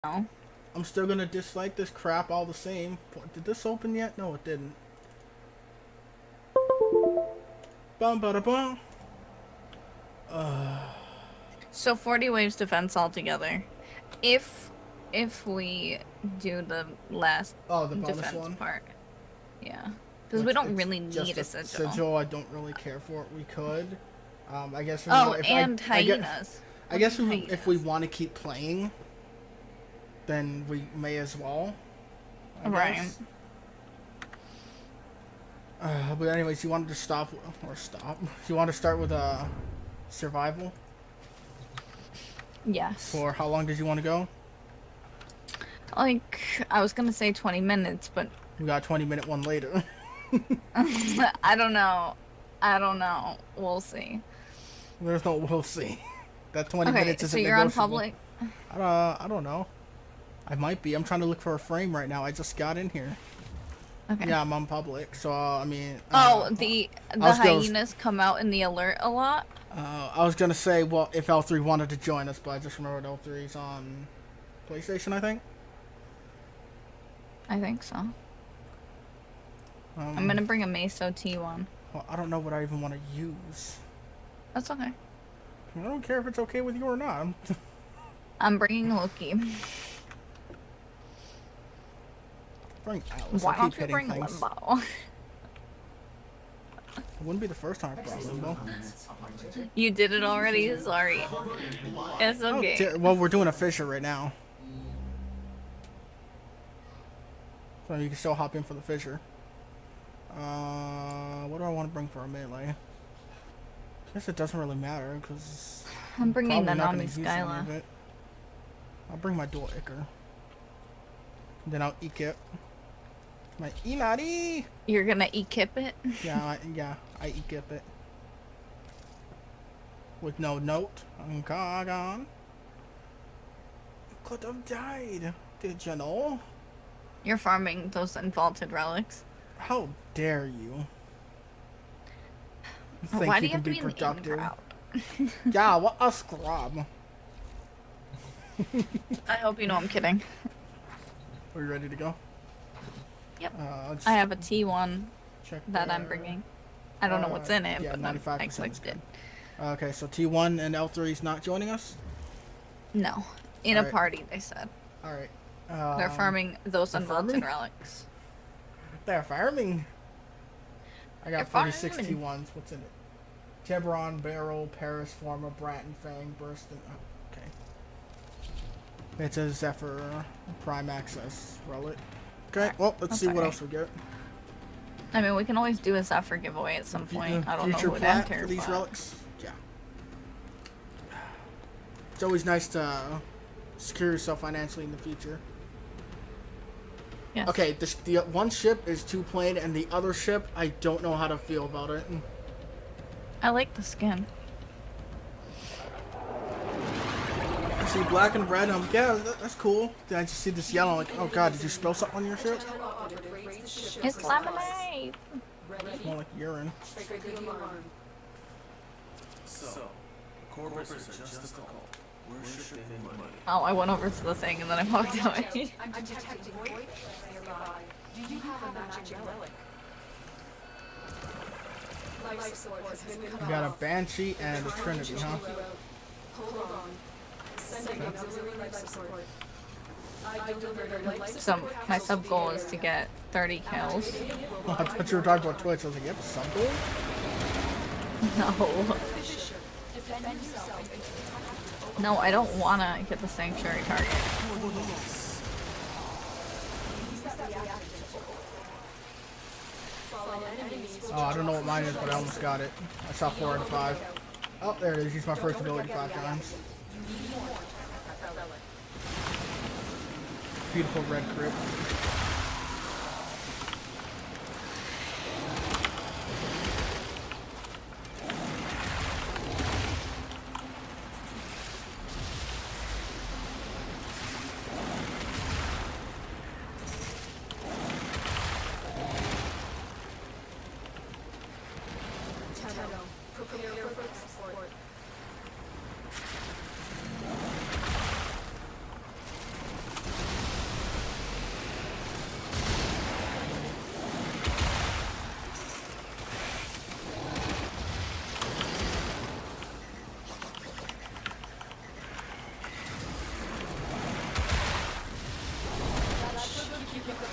No. I'm still gonna dislike this crap all the same. Did this open yet? No, it didn't. Bum bada bum. So 40 waves defense altogether. If we do the last Oh, the bonus defense one? part. Yeah. Because we Which don't it's really just need a sigil. sigil. I don't really care for it. We could. I guess. Oh, If and I hyenas. I guess if we want to keep playing, then we may as well. I Right. guess. But anyways, you wanted to stop. You want to start with survival? Yes. For how long did you want to go? Like, I was gonna say 20 minutes, but... We got a 20-minute one later. I don't know. We'll see. There's no we'll see. That 20 minutes isn't so you're negotiable. on public? I don't know. I might be. I'm trying to look for a frame right now. I just got in here. Okay. Yeah, I'm on public. So, I mean... the hyenas come out in the alert a lot? I was gonna say, well, if L3 wanted to join us, but I just remembered L3's on PlayStation, I think. I think so. I'm gonna bring a Meso T1. Well, I don't know what I even want to use. That's okay. I don't care if it's okay with you or not. I'm bringing Loki. Bring Alice. Why I don't keep you hitting bring things. Limbo? It wouldn't be the first time I brought Limbo. You did it already? Sorry. It's okay. Well, we're doing a fissure right now. So you can still hop in for the fissure. What do I want to bring for a melee? I guess it doesn't really matter, because... I'm bringing the Nami Nami Skyla. I'll bring my dual Icar. Then I'll Ekip. My Inari! You're gonna Ekip it? I Ekip it. With no note. I'm gone. You could have died. Did you know? You're farming those unvaulted relics. How dare you? Why do you can have to be be in the productive? crowd? Yeah, what a scrub. I hope you know I'm kidding. Are you ready to go? Yep. I have a T1 check that I'm bringing. I don't know what's in it, yeah, but 95% I is clicked good. it. Okay, so T1 and L3 is not joining us? No. In a party, they said. Alright. They're farming those unvaulted relics. They're farming. I got They're 46 farming. T1s. What's in it? Tiburon, Barrel, Paris, Forma, Bratton, Fang, Burston. Oh, okay. It's a Zephyr Prime Access relic. Okay, well, let's see what else we get. I mean, we can always do a Zephyr giveaway at some point. I don't know who would plat enter, for these but... relics? Yeah. It's always nice to secure yourself financially in the future. Yes. Okay, the one ship is 2-plane, and the other ship, I don't know how to feel about it. I like the skin. I see black and red, yeah, that's cool. Then I just see this yellow, like, oh god, did you spill something on your ship? It's lemonade! It's more like urine. So, Corvus are just a cult. Worship and money. Oh, I went over to the thing and then I walked away. I'm detecting void nearby. Do you have a magic relic? Life support has been cut off. You got a Banshee and a Trinity, huh? Hold on. Sending auxiliary life support. I delivered life support. So, my sub goal is to get 30 kills. Oh, I thought you were talking about Twitch. I was like, you have a sub goal? No. Defend yourself. No, I don't wanna get the sanctuary target. Oh, I don't know what mine is, but I almost got it. I saw 4 out of 5. Oh, there it is. Use my first ability 5 times. Beautiful red crypt. Prepare for support.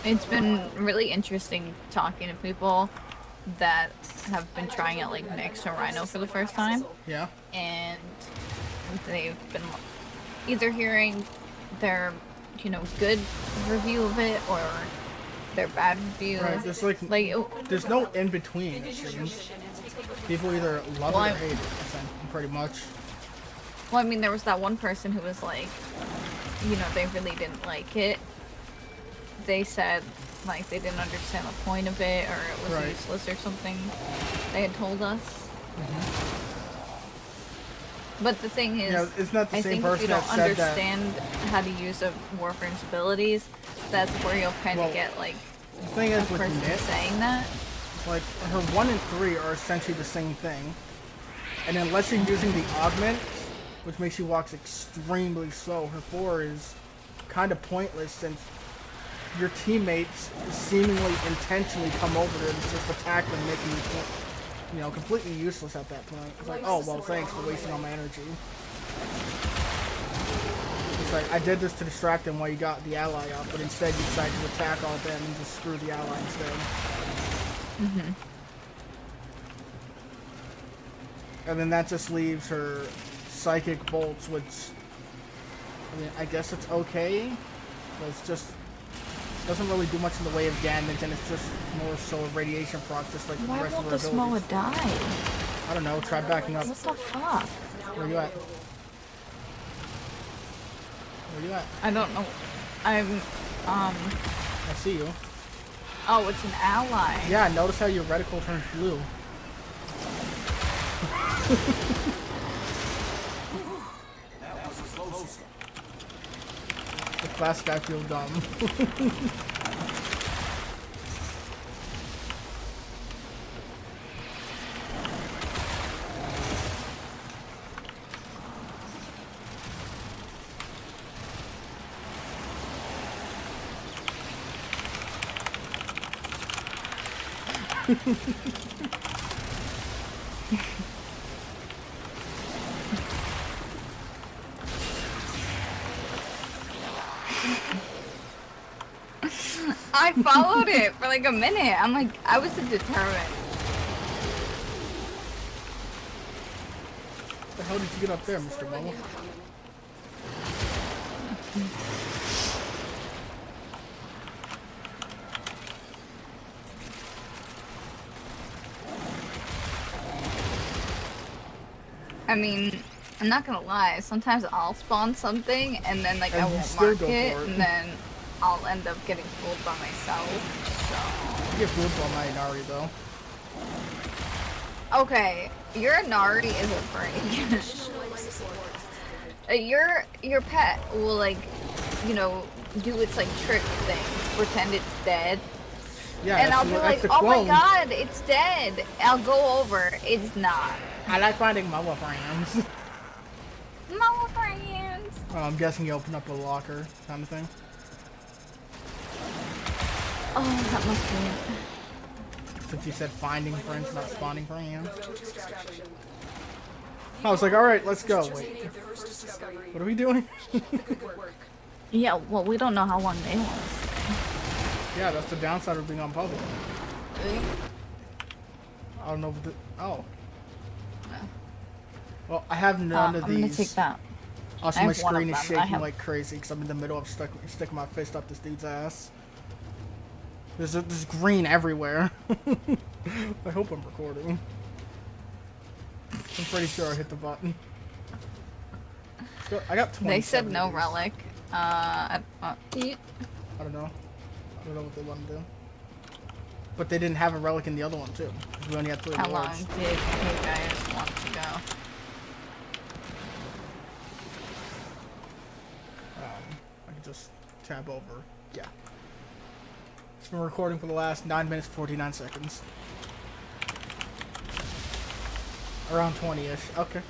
It's been really interesting talking to people that have been trying out like Nyx or Rhino for the first time, Yeah. and they've been either hearing their, good review of it or their bad review. Right. There's there's no in between. It seems people either love it or hate it. Pretty much. Well, I mean, there was that one person who was like, they really didn't like it. They said, like, they didn't understand the point of it, or it was useless or something. They had told us. But the thing is, it's not the I same think if person you don't that said understand how to use a Warframe's abilities, that's where you'll kind of get, like, the thing is a with person Nyx, saying that. like, her 1 and 3 are essentially the same thing. And unless you're using the augment, which makes you walk extremely slow, her 4 is kind of pointless since your teammates seemingly intentionally come over there and just attack them, making you completely useless at that point. It's like, oh, well, thanks for wasting all my energy. It's like, I did this to distract them while you got the ally up, but instead you decided to attack all of them and just screw the ally instead. And then that just leaves her psychic bolts, which, I mean, I guess it's okay, but it's just doesn't really do much in the way of damage, and it's just more so a radiation proc, just like the Why rest won't of the her Smoa abilities. die? I don't know, try backing up. What the fuck? Where you at? Where you at? I don't know. I'm, I see you. oh, it's an ally. Yeah, notice how your reticle turns blue. That was close. The classic I feel dumb. I followed it for like a minute. I'm like, I was determined. The hell did you get up there, Mr. Momo? I mean, I'm not gonna lie. Sometimes I'll spawn something and then like And I you won't still mark go it, for it. and then I'll end up getting fooled by myself. You get fooled by my Inari, though. So okay, your Inari is a break. Your pet will like, do its like trick thing, pretend it's dead. Yeah, And I'll be like, oh my clone. god, it's dead. I'll go over, it's not. I like finding Momo friends. Mama friends. I'm guessing you open up a locker kind of thing. Oh, that must be it. Since you said finding friends, not spawning friends. I was like, alright, let's go. Wait. What are we doing? Yeah, well, we don't know how long they last. Yeah, that's the downside of being on public. I don't know if oh. Well, I have none of I'm gonna these. take that. Also, I my have one screen of is them. I shaking have- like crazy because I'm in the middle of sticking my fist up this dude's ass. There's green everywhere. I hope I'm recording. I'm pretty sure I hit the button. So, I got 20. They said no relic. I don't know. I don't know what they want to do. But they didn't have a relic in the other one too. We only had 3 How long rewards. did you guys want to go? I can just tab over. Yeah. It's been recording for the last 9 minutes 49 seconds. Around 20-ish. Okay.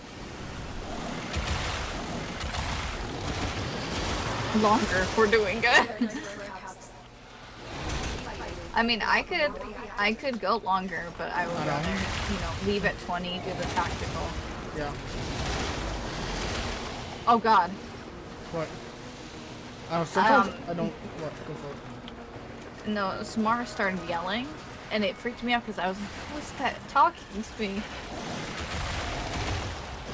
Longer if we're doing good. I mean, I could go longer, but I would I know. rather, leave at 20, do the tactical. Yeah. Oh god. What? Sometimes Um, I don't. What? Go for it. no, Samara started yelling, and it freaked me out because I was like, what's that talking to me?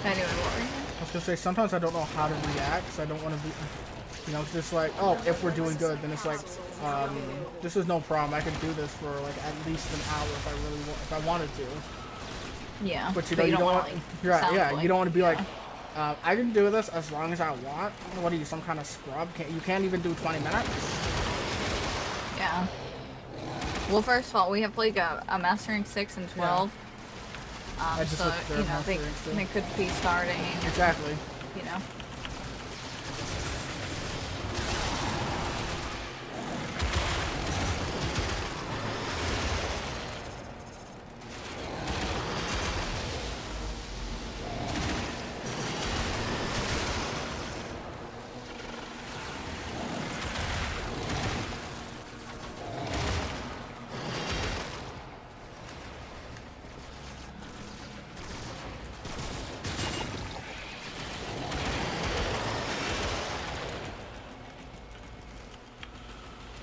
Anyway, what were you saying? I was gonna say, sometimes I don't know how to react, so I don't want to be, you know, it's just like, oh, if we're doing good, then it's like, this is no problem. I can do this for like at least an hour if I really want, if I wanted to. Yeah, But you know, you don't want, like, right? Yeah, you don't want to be yeah. like, I can do this as long as I want. What are you, some kind of scrub? You can't even do 20 minutes? Yeah. Well, first of all, we have like a Mastering 6 and 12. I just So, looked at their you know, they Mastering 6. could be starting, Exactly. you know.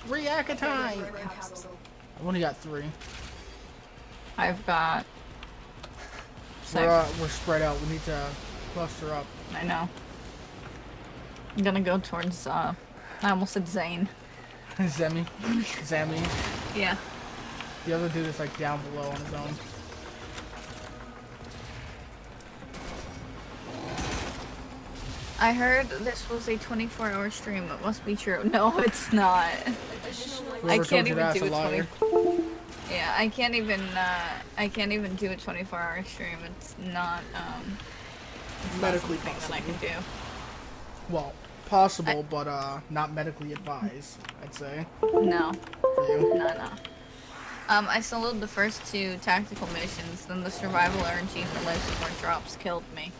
React time! Referral capsule. I've only got 3. I've got... Six. We're spread out. We need to cluster up. I know. I'm gonna go towards, I almost said Zane. Zemi. Yeah. The other dude is like down below on his own. I heard this was a 24-hour stream. It must be true. No, it's not. I Whoever can't told you even that's do a a 20. liar. Yeah, I can't even do a 24-hour stream. It's not it's Medically not something that I can do. Well, possible, but not medically advised, I'd say. No. For you. No. I soloed the first 2 tactical missions, then the survival RNG for life support drops killed me.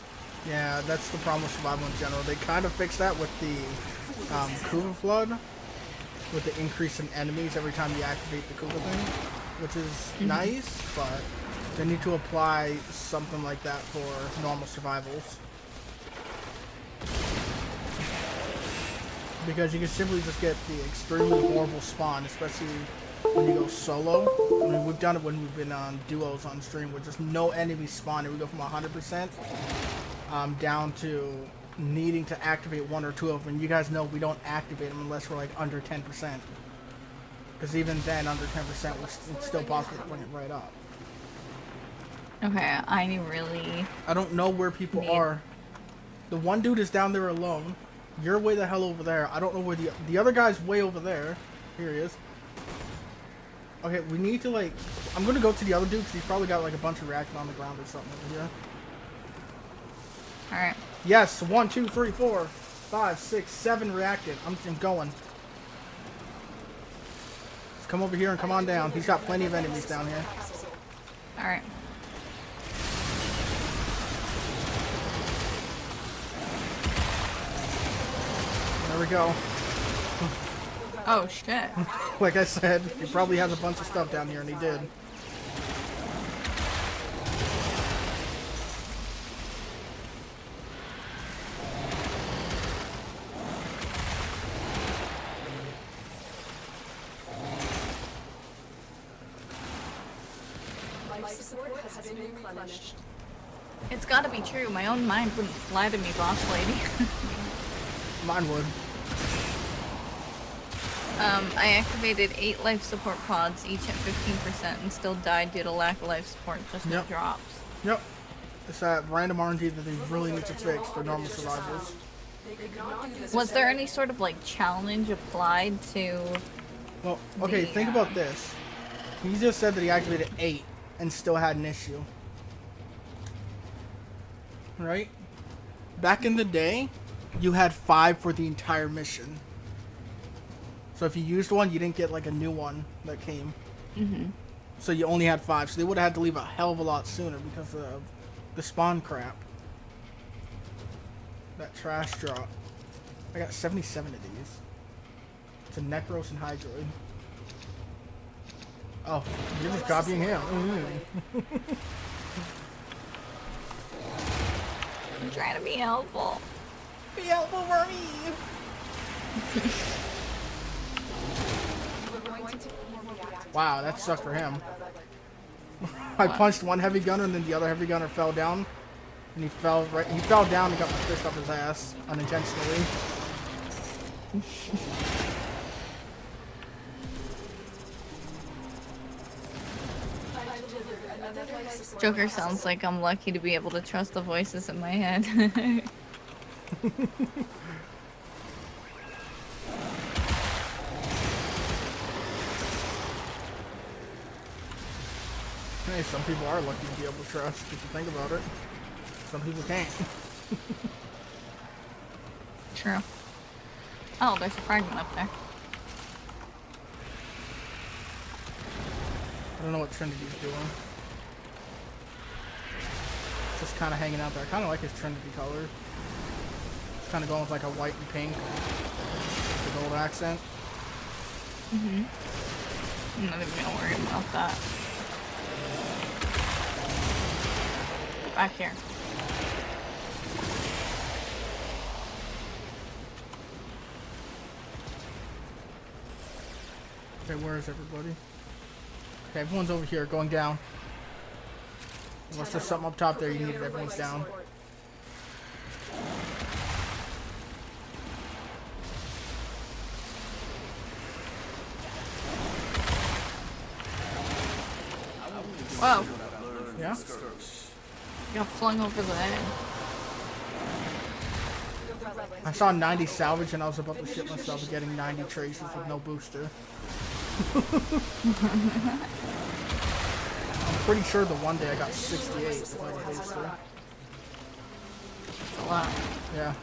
Yeah, that's the problem with survival in general. They kind of fixed that with the Kuva Flood, with the increase in enemies every time you activate the Kuva thing, which is nice, but they need to apply something like that for normal survivals. Because you can simply just get the extremely horrible spawn, especially when you go solo. I mean, we've done it when we've been on duos on stream with just no enemies spawning. We go from 100% down to needing to activate 1 or 2 of them. You guys know we don't activate them unless we're like under 10%. Because even then, under 10%, it's still possible to bring it right up. Okay, I really... I don't know where people are. The one dude is down there alone. You're way the hell over there. I don't know where the other guy's way over there. Here he is. Okay, we need to like... I'm gonna go to the other dude because he's probably got like a bunch of reacting on the ground or something over here. Alright. Yes, 1, 2, 3, 4, 5, 6, 7 reacted. I'm going. Just come over here and come on down. He's got plenty of enemies down here. Alright. There we go. Oh, shit. Like I said, he probably has a bunch of stuff down here, and he did. Life support has been replenished. It's gotta be true. My own mind wouldn't lie to me, boss lady. Mine would. I activated 8 life support pods, each at 15%, and still died due to lack of life support, just no Yep. drops. Yep. It's that random RNG that they really need to fix for normal survivors. Was there any sort of, like, challenge applied to... Well, okay, The, think about this. He just said that he activated 8 and still had an issue. Right? Back in the day, you had 5 for the entire mission. So if you used one, you didn't get like a new one that came. So you only had 5. So they would have had to leave a hell of a lot sooner because of the spawn crap. That trash drop. I got 77 of these. It's a Necros and Hydroid. Oh, you're just copying him. I'm trying to be helpful. Be helpful for me! We're going to Wow, that sucked for him. I punched one heavy gunner and then the other heavy gunner fell down. And he fell down and got my fist up his ass unintentionally. Joker sounds like I'm lucky to be able to trust the voices in my head. Hey, some people are lucky to be able to trust if you think about it. Some people can't. True. Oh, there's a fragment up there. I don't know what Trinity's doing. Just kind of hanging out there. I kind of like his Trinity color. It's kind of going with like a white and pink with a gold accent. I'm not even gonna worry about that. Back here. Okay, where is everybody? Okay, everyone's over here, going down. Unless there's something up top there you need, everyone's down. Whoa. Yeah? Got flung over the edge. I saw 90 salvage and I was about to shit myself getting 90 traces with no booster. I'm pretty sure the one day I got 68 with no booster. That's a lot. Yeah.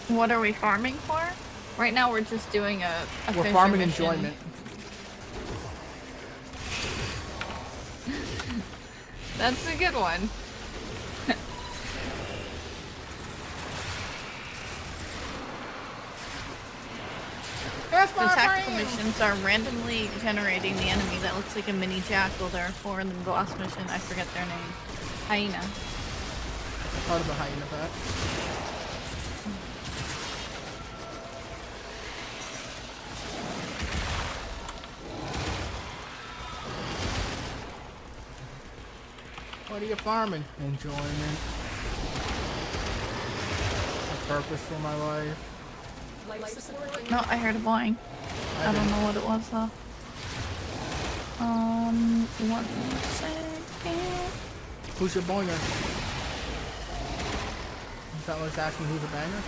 What are we farming for? Right now we're just doing a We're fisher farming mission. enjoyment. That's a good one. The tactical missions are randomly generating the enemy that looks like a mini jackal. There are 4 in the boss mission. I forget their name. Hyena. Part of the hyena pack. What are you farming? Enjoyment. A purpose for my life. No, I heard a boing. I don't know what it was though. 1 second. Who's your boinger? Is that what's asking who's a banger?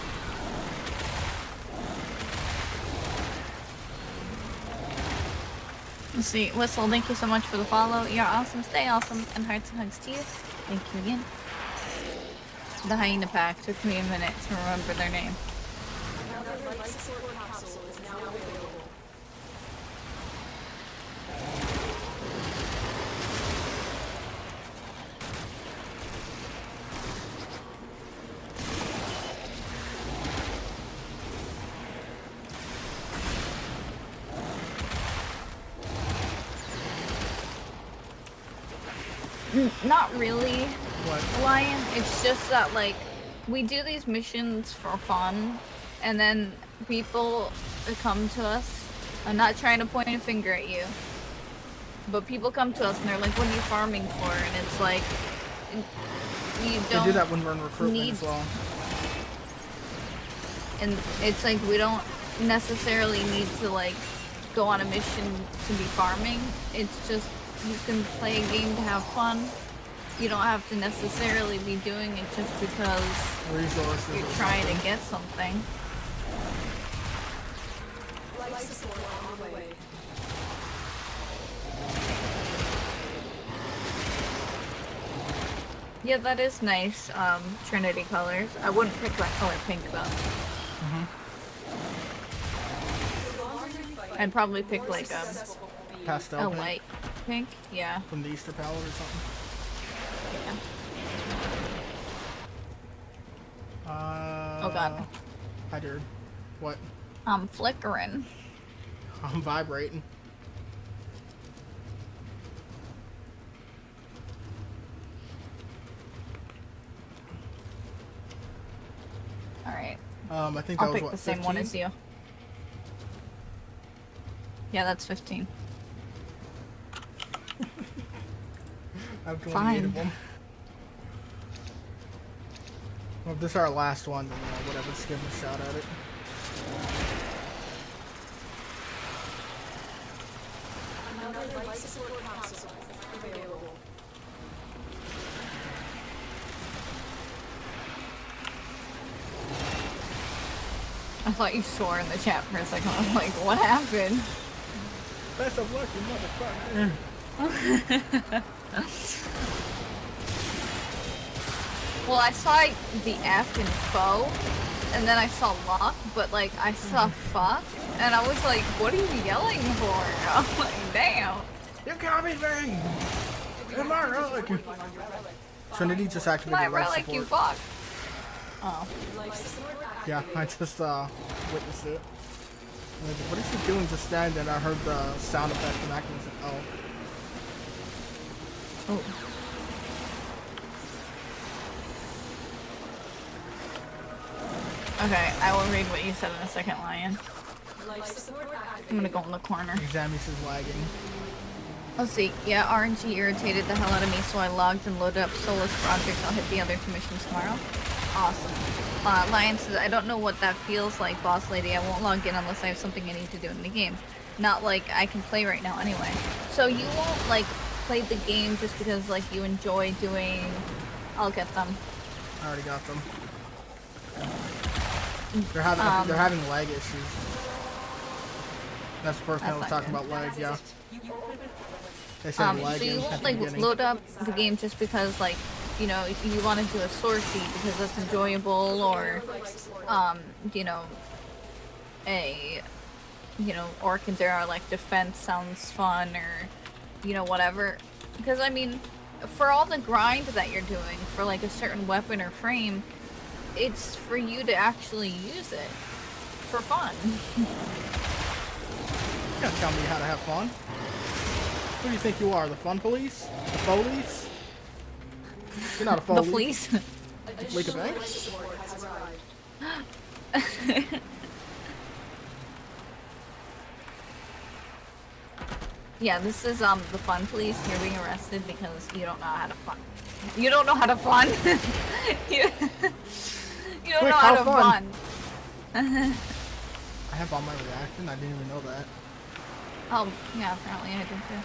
Let's see. Whistle, thank you so much for the follow. You're awesome. Stay awesome. And hearts and hugs to you. Thank you again. The hyena pack took me a minute to remember their name. Another life support capsule is now available. Not really, What? Lion. It's just that, like, we do these missions for fun, and then people come to us. I'm not trying to point a finger at you, but people come to us and they're like, what are you farming for? And it's like, you They don't do that when we're in recruitment need- as well. and it's like we don't necessarily need to like go on a mission to be farming. It's just you can play a game to have fun. You don't have to necessarily be doing it just because Resources. you're or trying something. to get something. Life support on the way. Yeah, that is nice. Trinity colors. I wouldn't pick that color pink though. I'd probably pick like Pastel a pink light pink. Yeah. from the Easter palette or something. Yeah. Oh god. Hi, dude. What? I'm flickering. I'm vibrating. I think that I'll was pick what, the same one 15? as you. Yeah, that's 15. I have 28 Fine. of them. Well, if this is our last one, then whatever, just give him a shot at it. Another life support capsule available. I thought you swore in the chat for a second. I was like, what happened? Best of luck, you motherfucker. Well, I saw the F in foe, and then I saw luck, but like I saw fuck, and I was like, what are you yelling for? I'm like, damn. You copied me! You're my relic! Trinity just My activated life relic, you support. fuck. Oh. Yeah, I just witnessed it. Like, what is she doing just then? And I heard the sound effect from acting. I was like, oh. Oh. Okay, I will read what you said in a second, Lion. I'm gonna go in the corner. Examus is lagging. Let's see. Yeah, RNG irritated the hell out of me, so I logged and loaded up Solus Project. I'll hit the other 2 missions tomorrow. Awesome. Lion says, I don't know what that feels like, boss lady. I won't log in unless I have something I need to do in the game. Not like I can play right now anyway. So you won't, like, play the game just because, like, you enjoy doing... I'll get them. I already got them. They're having lag issues. That's the first thing I was not talking good. about lag, yeah. They said So lagging you at won't, the like, beginning. load up the game just because, like, you know, you want to do a sword feat because that's enjoyable, or, you know, or Kandera, like, defense sounds fun, or, you know, whatever. Because, I mean, for all the grind that you're doing for, like, a certain weapon or frame, it's for you to actually use it for fun. You can't tell me how to have fun. Who do you think you are, the fun police? The police? You're not a The police. fleece. Leak of banks? Yeah, this is the fun police. You're being arrested because you don't know how to fun. You don't know how to fun. you don't Quick, know how have to fun. fun. I have all my reaction. I didn't even know that. Oh, yeah, apparently I did too.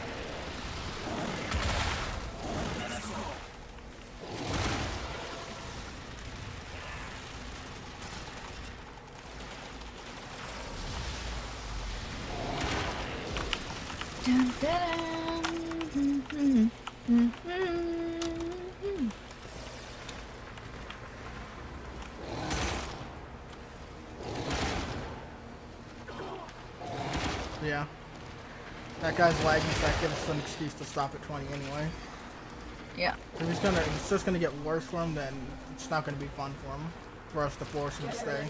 Dun, dun, dun. Yeah. That guy's lagging, so that gives us an excuse to stop at 20 anyway. Yeah. If it's just gonna get worse for him, then it's not gonna be fun for him. For us to force him to stay.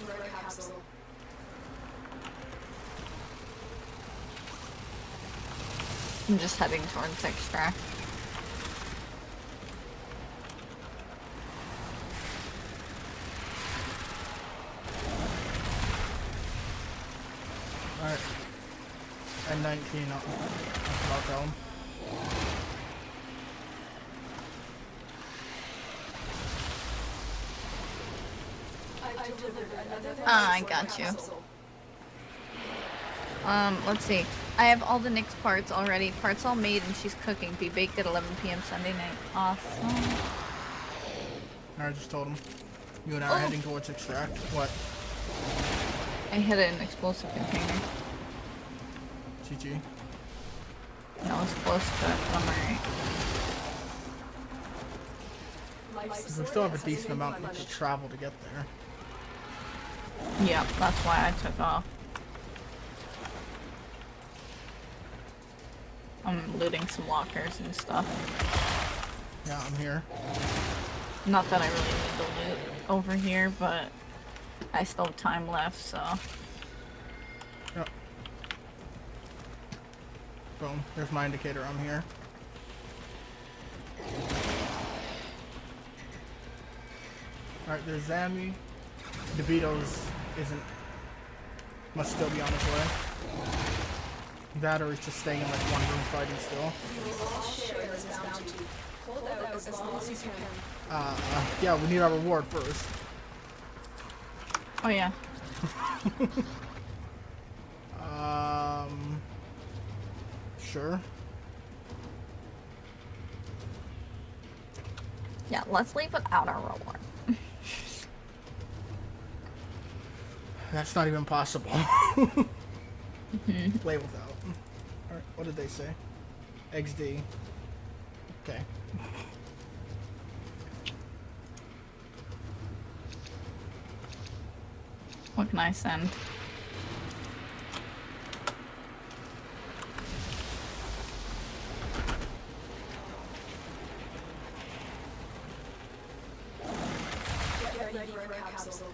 I'm just heading towards extract. Alright. And 19, I'll tell him. I got you. Let's see. I have all the Nyx parts already. Parts all made and she's cooking. Be baked at 11 p.m. Sunday night. Awesome. I just told him. You and I are heading towards extract. What? I hit an explosive container. GG. No, it's close to it, but I'm alright. Because we still have a decent amount to travel to get there. Yeah, that's why I took off. I'm looting some lockers and stuff. Yeah, I'm here. Not that I really need the loot over here, but I still have time left, so... Yep. Boom. There's my indicator. I'm here. Alright, there's Zammy. DeVito's must still be on his way. That or he's just staying in like one room fighting still. We will all share this bounty. Hold out as long as you can. Yeah, we need our reward first. Oh yeah. Sure. Yeah, let's leave without our reward. That's not even possible. Play without. Alright, what did they say? XD. Okay. What can I send? Get ready for a capsule.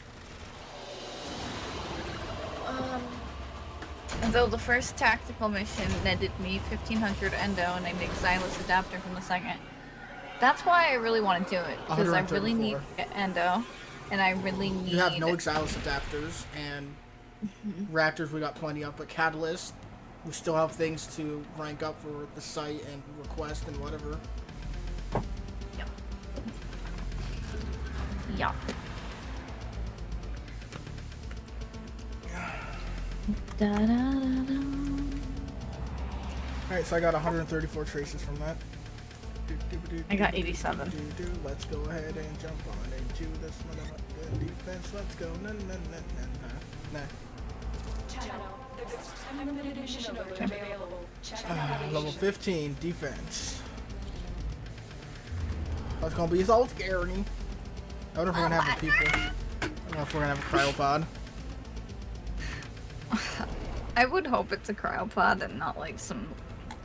Though the first tactical mission netted me 1500 endo and I make Xylus adapter from the second. That's why I really want to do it, because I really need 134. endo, and I really need... You have no Exilus adapters, and reactors we got plenty of, but Catalyst, we still have things to rank up for the site and request and whatever. Yeah. Da, da, da, da. Alright, so I got 134 traces from that. I got 87. Let's go ahead and jump on into this motherfucking defense. Let's go. Nah. Channel. There's 10-minute mission alert available. Check navigation. Level 15 defense. That's gonna be so scary. I wonder if we're gonna have the people. I don't know if we're gonna have a cryopod. I would hope it's a cryopod and not like some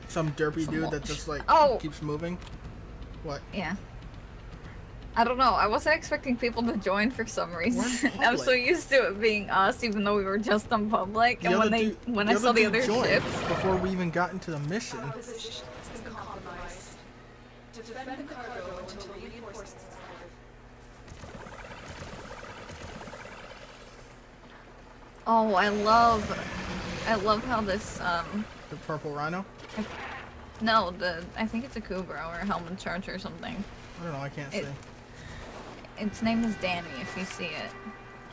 Derpy dude that mulch. just like Oh. keeps moving. What? Yeah. I don't know. I wasn't expecting people to join for some reason. I'm so used to it being us, even though we were just on public. The And other when I saw the dude other joined ships, before we even got into the mission. Our position has been compromised. Defend the cargo until reinforcements arrive. oh, I love how this The purple rhino? no, I think it's a Kubra or a Helmet Charger or something. I don't know, I can't see. Its name is Danny. If you see it,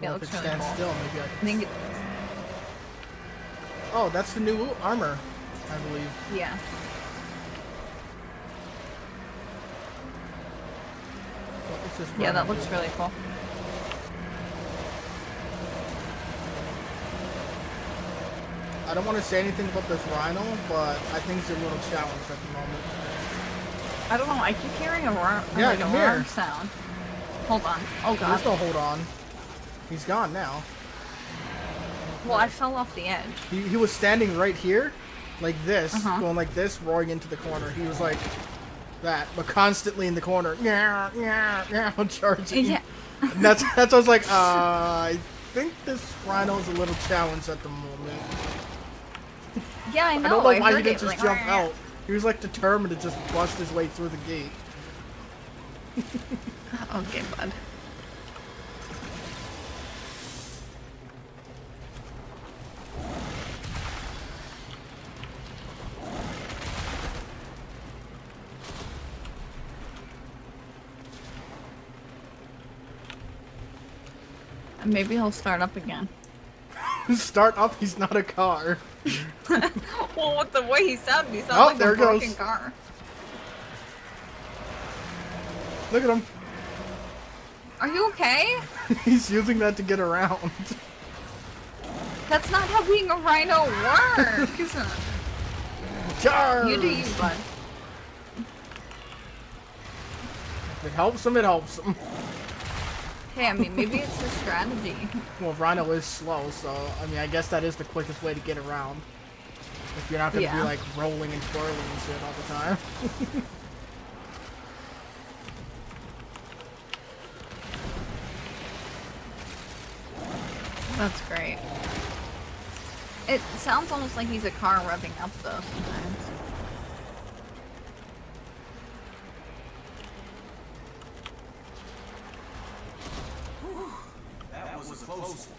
Well, it if looks it really stands cool. still, maybe I I can. think Oh, that's the new armor, I believe. yeah. What's this Yeah, rhino that looks do? really cool. I don't want to say anything about this rhino, but I think it's a little challenged at the moment. I don't know. I keep hearing a roar, Yeah, like a come here. roar sound. Hold on. Oh god. There's no hold on. He's gone now. Well, I fell off the edge. He was standing right here, like this, Uh-huh. going like this, roaring into the corner. He was like that, but constantly in the corner. Yeah, charging. Yeah. And that's what I was like, I think this rhino's a little challenged at the moment. Yeah, I know. I don't know why he heard didn't it, just like, jump out. He was like determined to just bust his way through the gate. Okay, bud. And maybe he'll start up again. Start up, he's not a car. Well, with the way he sounded, he sounded Oh, like there a it broken goes. car. Look at him. Are you okay? He's using that to get around. That's not how being a rhino works. Charge! You do you, bud. If it helps him, it helps him. Hey, I mean, maybe it's a strategy. Well, Rhino is slow, so, I mean, I guess that is the quickest way to get around. If you're not gonna be, Yeah. like, rolling and twirling and shit all the time. That's great. It sounds almost like he's a car revving up, though, sometimes. That was a close one.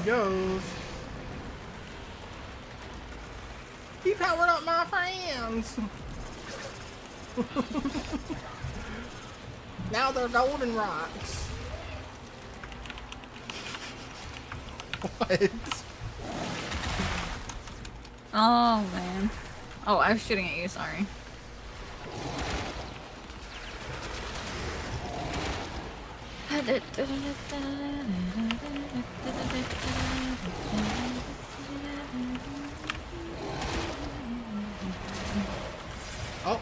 goes. He powered up my friends. Now they're golden rocks. What? Oh man. Oh, I was shooting at you. Sorry. Oh.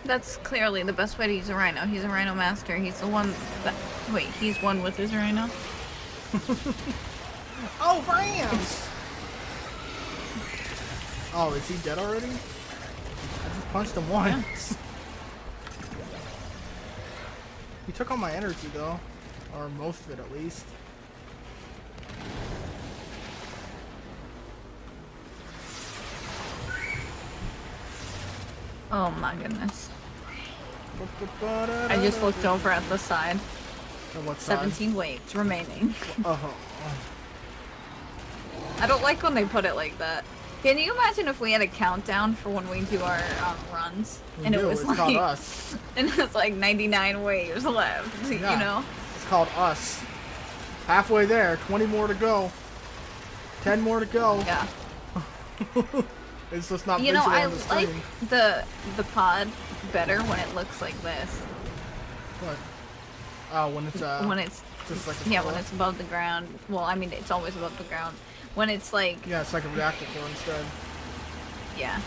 That's clearly the best way to use a rhino. He's a rhino master. He's the one that. Wait, he's one with his rhino? Oh, Vamp! Oh, is he dead already? I just punched him once. He took all my energy though. Or most of it at least. Oh my goodness. I just looked over at the side. What side? 17 waves remaining. Oh. I don't like when they put it like that. Can you imagine if we had a countdown for when we do our runs? We And do, it was it's like, called us. and it's like 99 waves left, Yeah. you know? It's called us. Halfway there, 20 more to go. 10 more to go. Yeah. It's just not You know, visual I on the like screen. the pod better when it looks like this. What? Oh, when it's When it's just like a yeah, core? when it's above the ground. Well, I mean, it's always above the ground. When it's like Yeah, it's like a reactor core yeah,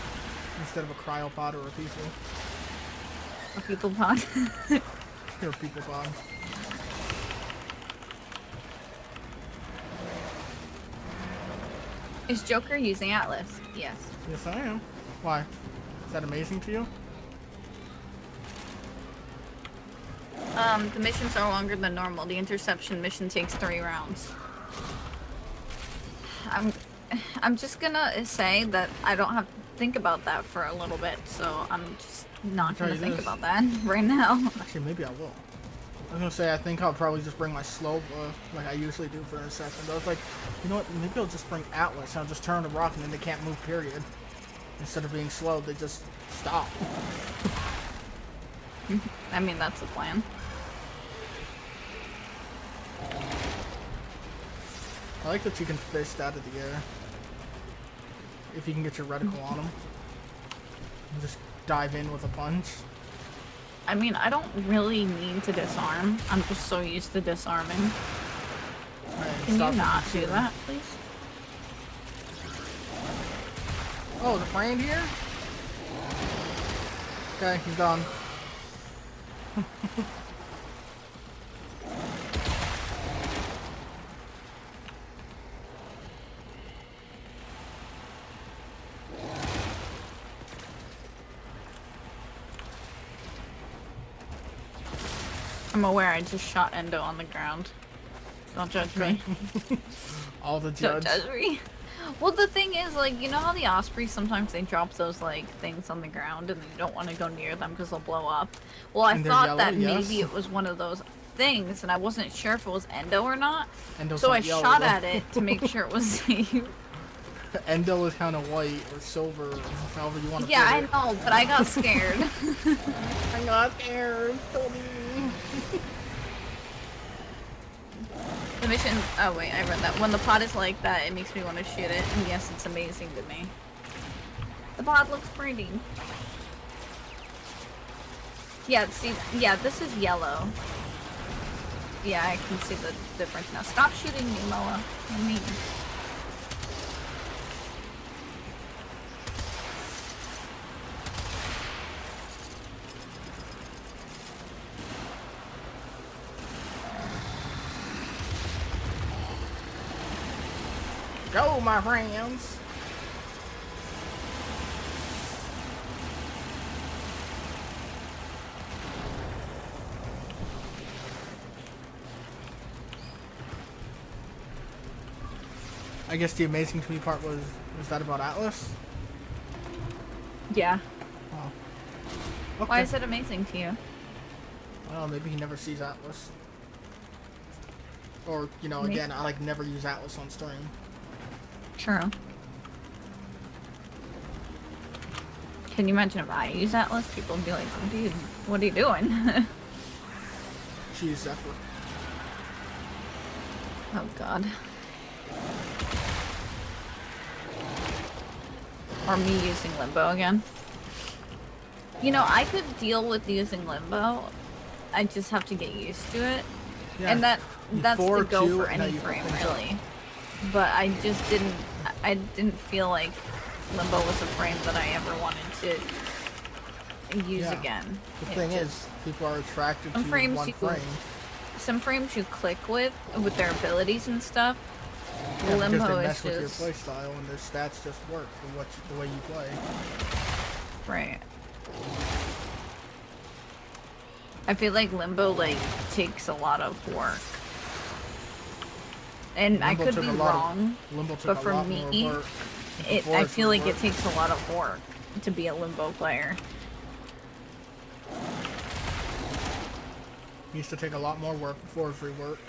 instead of a cryopod or a people. a people pod. Or a people pod. Is Joker using Atlas? Yes. Yes, I am. Why? Is that amazing to you? The missions are longer than normal. The interception mission takes 3 rounds. I'm just gonna say that I don't have to think about that for a little bit, so I'm just not Try gonna think this. about that right now. Actually, maybe I will. I was gonna say I think I'll probably just bring my slope like I usually do for a second. But I was like, you know what? Maybe I'll just bring Atlas. And I'll just turn the rock and then they can't move. Period. Instead of being slow, they just stop. I mean, that's the plan. I like that you can fist out of the air. If you can get your reticle on them. And just dive in with a punch. I mean, I don't really need to disarm. I'm just so used to disarming. Alright, Can stop you the not do shooting. that, please? Oh, the friend here? Okay, he's gone. I'm aware I just shot Endo on the ground. Don't judge me. All the Don't judge. judge me. Well, the thing is, like, you know how the Ospreys sometimes they drop those, like, things on the ground and you don't want to go near them because they'll blow up? Well, I And they're thought yellow, that yes. maybe it was one of those things and I wasn't sure if it was Endo or not. Endo's So not I yellow, shot though. at it to make sure it was safe. Endo is kind of white or silver, or however you want to Yeah, I put it. know, but I got scared. I got scared. Told me. The mission. Oh wait, I read that. When the pod is like that, it makes me want to shoot it. And yes, it's amazing to me. The pod looks pretty. Yeah, see, yeah, this is yellow. Yeah, I can see the difference now. Stop shooting me, Moa. I mean. Go, my friends. I guess the amazing to me part was that about Atlas? Yeah. Oh. Okay. Why is it amazing to you? Well, maybe he never sees Atlas. Or, you know, Maybe. again, I like never use Atlas on stream. True. Can you imagine if I use Atlas? People would be like, oh, dude, what are you doing? She used Zephyr. Oh god. Or me using Limbo again. You know, I could deal with using Limbo. I just have to get used to it. Yeah. And that's Before to go Q, for and now any you frame, fucking suck. really. But I didn't feel like Limbo was a frame that I ever wanted to use Yeah. again. The It thing just- is, people are attracted to Some frames one you- frame. some frames you click with their abilities and stuff. Yeah, Limbo because they is mess with your just play style and their stats just work for the way you play. right. I feel like Limbo like takes a lot of work, and I Limbo could took be a lot of- wrong. Limbo took But a for lot me, more work. I before feel like work. it takes a lot of work to be a Limbo player. Used to take a lot more work before free work.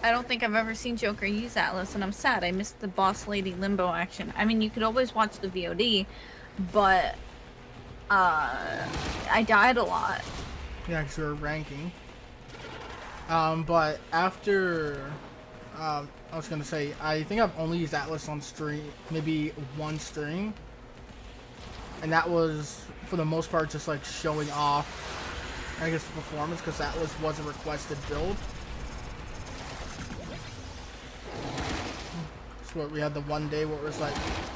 I don't think I've ever seen Joker use Atlas, and I'm sad. I missed the boss lady Limbo action. I mean, you could always watch the VOD, but I died a lot. Yeah, because we were ranking. But after, I was gonna say, I think I've only used Atlas on stream, maybe one stream, and that was for the most part just like showing off, I guess, the performance, because Atlas was a requested build. So what, we had the one day where it was like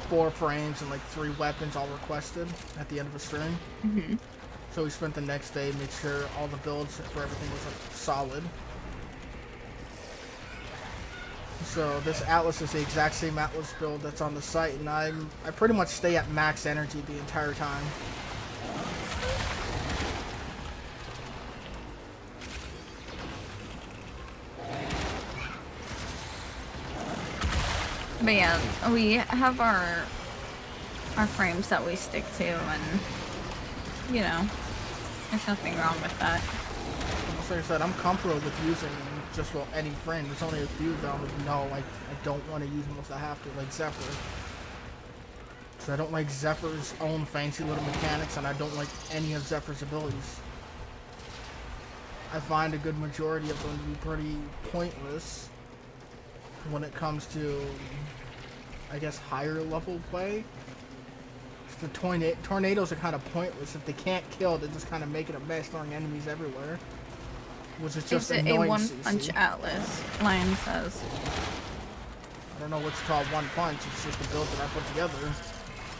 4 frames and like 3 weapons all requested at the end of a stream. Mm-hmm. So we spent the next day to make sure all the builds for everything was like solid. So this Atlas is the exact same Atlas build that's on the site, and I pretty much stay at max energy the entire time. But yeah, we have our frames that we stick to, and you know, there's nothing wrong with that. Like I said, I'm comfortable with using just about any frame. There's only a few that I'm like, no, I don't want to use them unless I have to, like Zephyr. So I don't like Zephyr's own fancy little mechanics, and I don't like any of Zephyr's abilities. I find a good majority of them to be pretty pointless when it comes to, I guess, higher level play. The tornadoes are kind of pointless. If they can't kill, they just kind of make it a mess, throwing enemies everywhere. Which is just Is it a annoying. one-punch Atlas? Lion says. I don't know what you call one punch. It's just a build that I put together.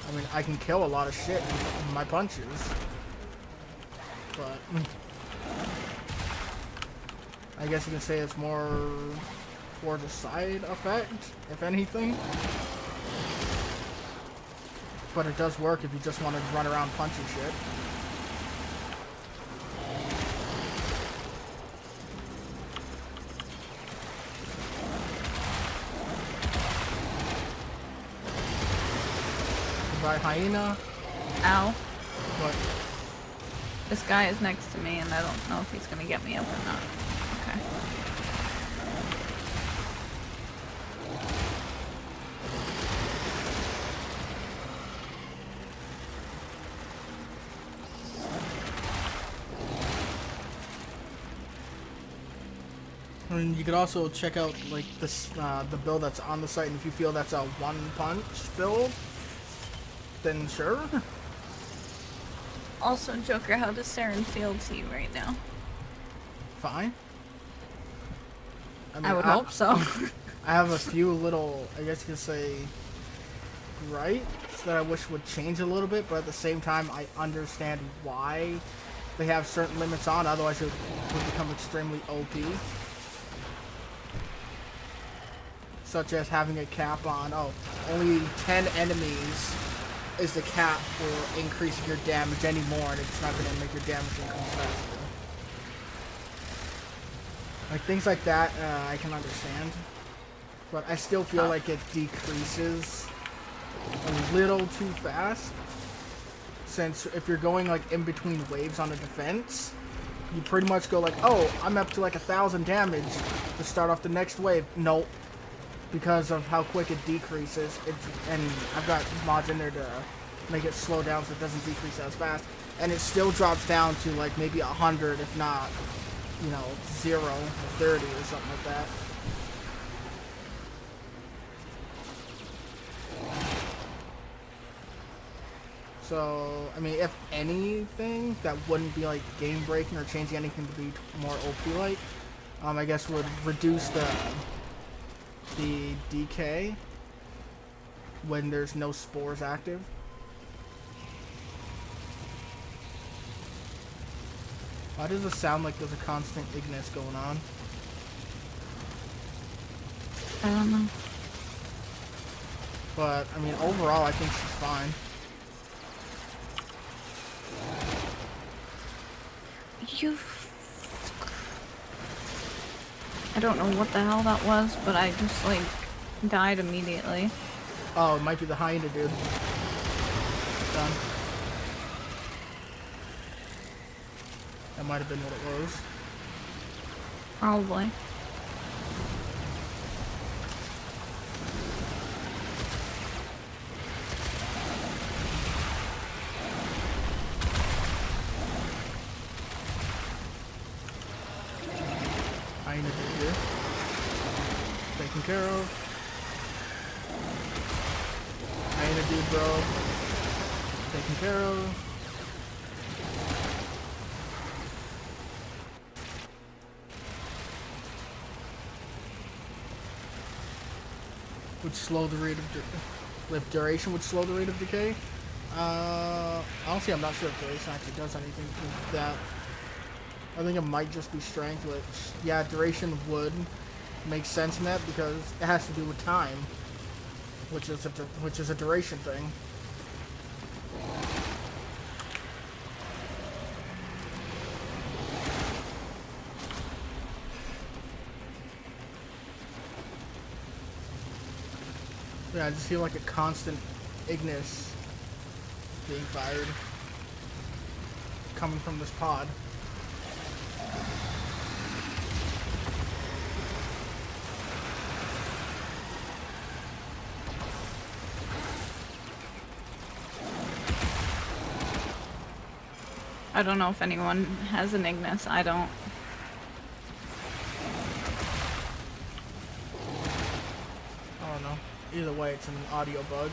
I mean, I can kill a lot of shit with my punches. But I guess you can say it's more towards a side effect, if anything. But it does work if you just want to run around punching shit. Goodbye, hyena. Ow. But This guy is next to me, and I don't know if he's gonna get me up or not. Okay. I mean, you could also check out like this the build that's on the site, and if you feel that's a one-punch build, then sure. Also, Joker, how does Saren feel to you right now? Fine. mean, I would hope so. I have a few little, I guess you could say, gripes that I wish would change a little bit, but at the same time, I understand why they have certain limits on, otherwise it would become extremely OP. Such as having a cap on, only 10 enemies is the cap for increasing your damage anymore, and it's not going to make your damage increase faster. Like, things like that, I can understand. but I still feel like it decreases a little too fast. Since if you're going like in between waves on a defense, you pretty much go like, oh, I'm up to like 1,000 damage to start off the next wave. Nope. Because of how quick it decreases, and I've got mods in there to make it slow down so it doesn't decrease as fast, and it still drops down to like maybe 100, if not, 0 or 30 or something like that. So, I mean, if anything, that wouldn't be like game breaking or changing anything to be more OP-like, I guess would reduce the decay when there's no spores active. Why does it sound like there's a constant Ignis going on? I don't know. But, I mean, overall, I think she's fine. I don't know what the hell that was, but I just, like, died immediately. Oh, it might be the hyena dude. Done. That might have been what it was. Probably. Hyena dude here. Taken care of. Hyena dude, bro. Taken care of. Would slow the rate of if duration would slow the rate of decay. Honestly, I'm not sure if duration actually does anything to that. I think it might just be strength, which, yeah, duration would make sense in that because it has to do with time, which is a duration thing. Yeah, I just feel like a constant Ignis being fired coming from this pod. I don't know if anyone has an Ignis. I don't. I don't know. Either way, it's an audio bug.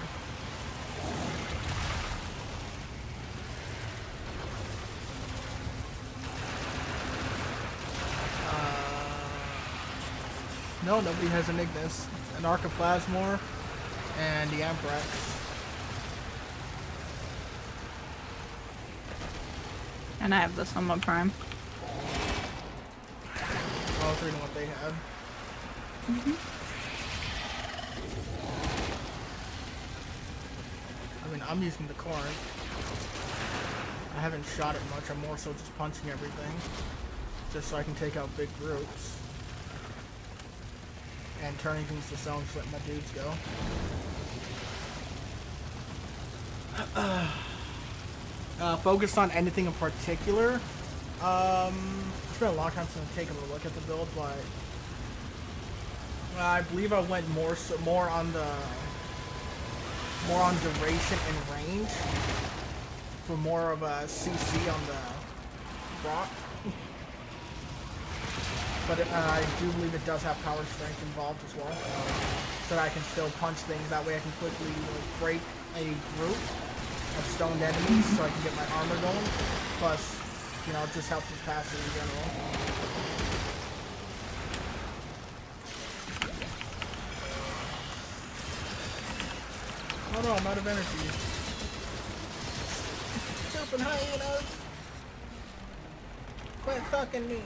No, nobody has an Ignis. An Archiplasmor and the Ambrax. And I have the Summa Prime. I was reading what they had. I mean, I'm using the Corinth. I haven't shot it much. I'm more so just punching everything. Just so I can take out big groups. And turning things to stones to let my dudes go. Focused on anything in particular. It's been a long time since I've taken a look at the build, but I believe I went more on duration and range for more of a CC on the rock. But I do believe it does have power strength involved as well, so that I can still punch things. That way I can quickly break a group of stoned enemies so I can get my armor going. Plus, it just helps with passive in general. Oh no, I'm out of energy. Stupid hyenas! Quit fucking me!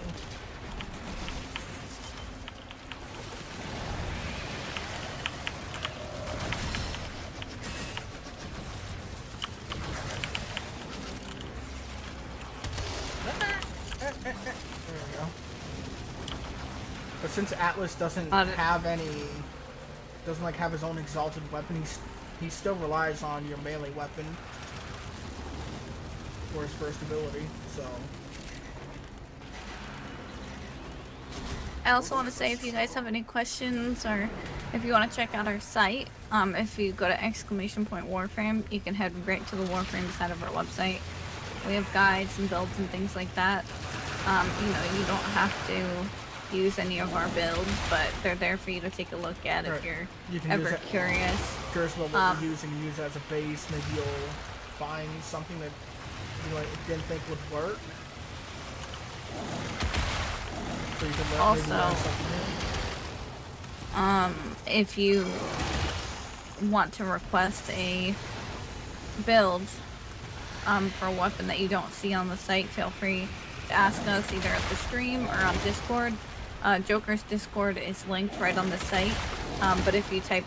There we go. But since Atlas doesn't have any doesn't like have his own exalted weapon. He still relies on your melee weapon for his first ability. So I also want to say if you guys have any questions or if you want to check out our site, if you go to !Warframe, you can head right to the Warframe side of our website. We have guides and builds and things like that. You know, you don't have to use any of our builds, but they're there for you to take a look at if you're ever curious. Curious about what you're using, use it as a base. Maybe you'll find something that you like, didn't think would work. So you can Also, if you want to request a build for a weapon that you don't see on the site, feel free to ask us either at the stream or on Discord. Joker's Discord is linked right on the site, but if you type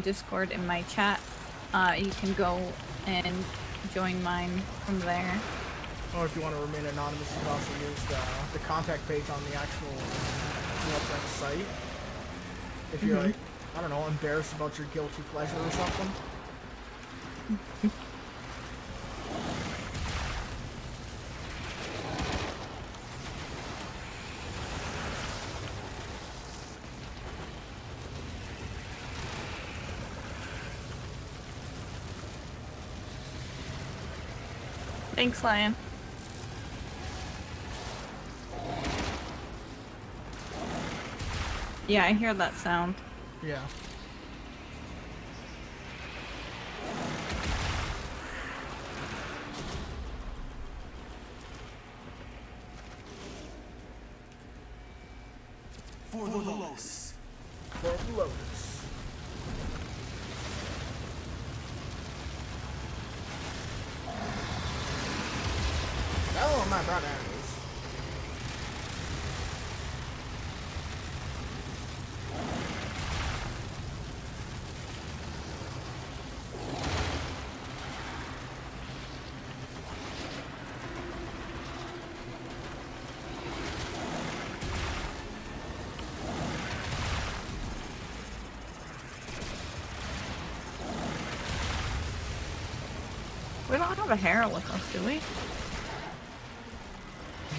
!Discord in my chat, you can go and join mine from there. Or if you want to remain anonymous, you can also use the contact page on the actual site. If you're like, I don't know, embarrassed about your guilty pleasure or something. Thanks, Lion. Yeah, I hear that sound. Yeah. For the Lotus. For the Lotus. Oh, my brother is. We don't have a Hera with us, do we?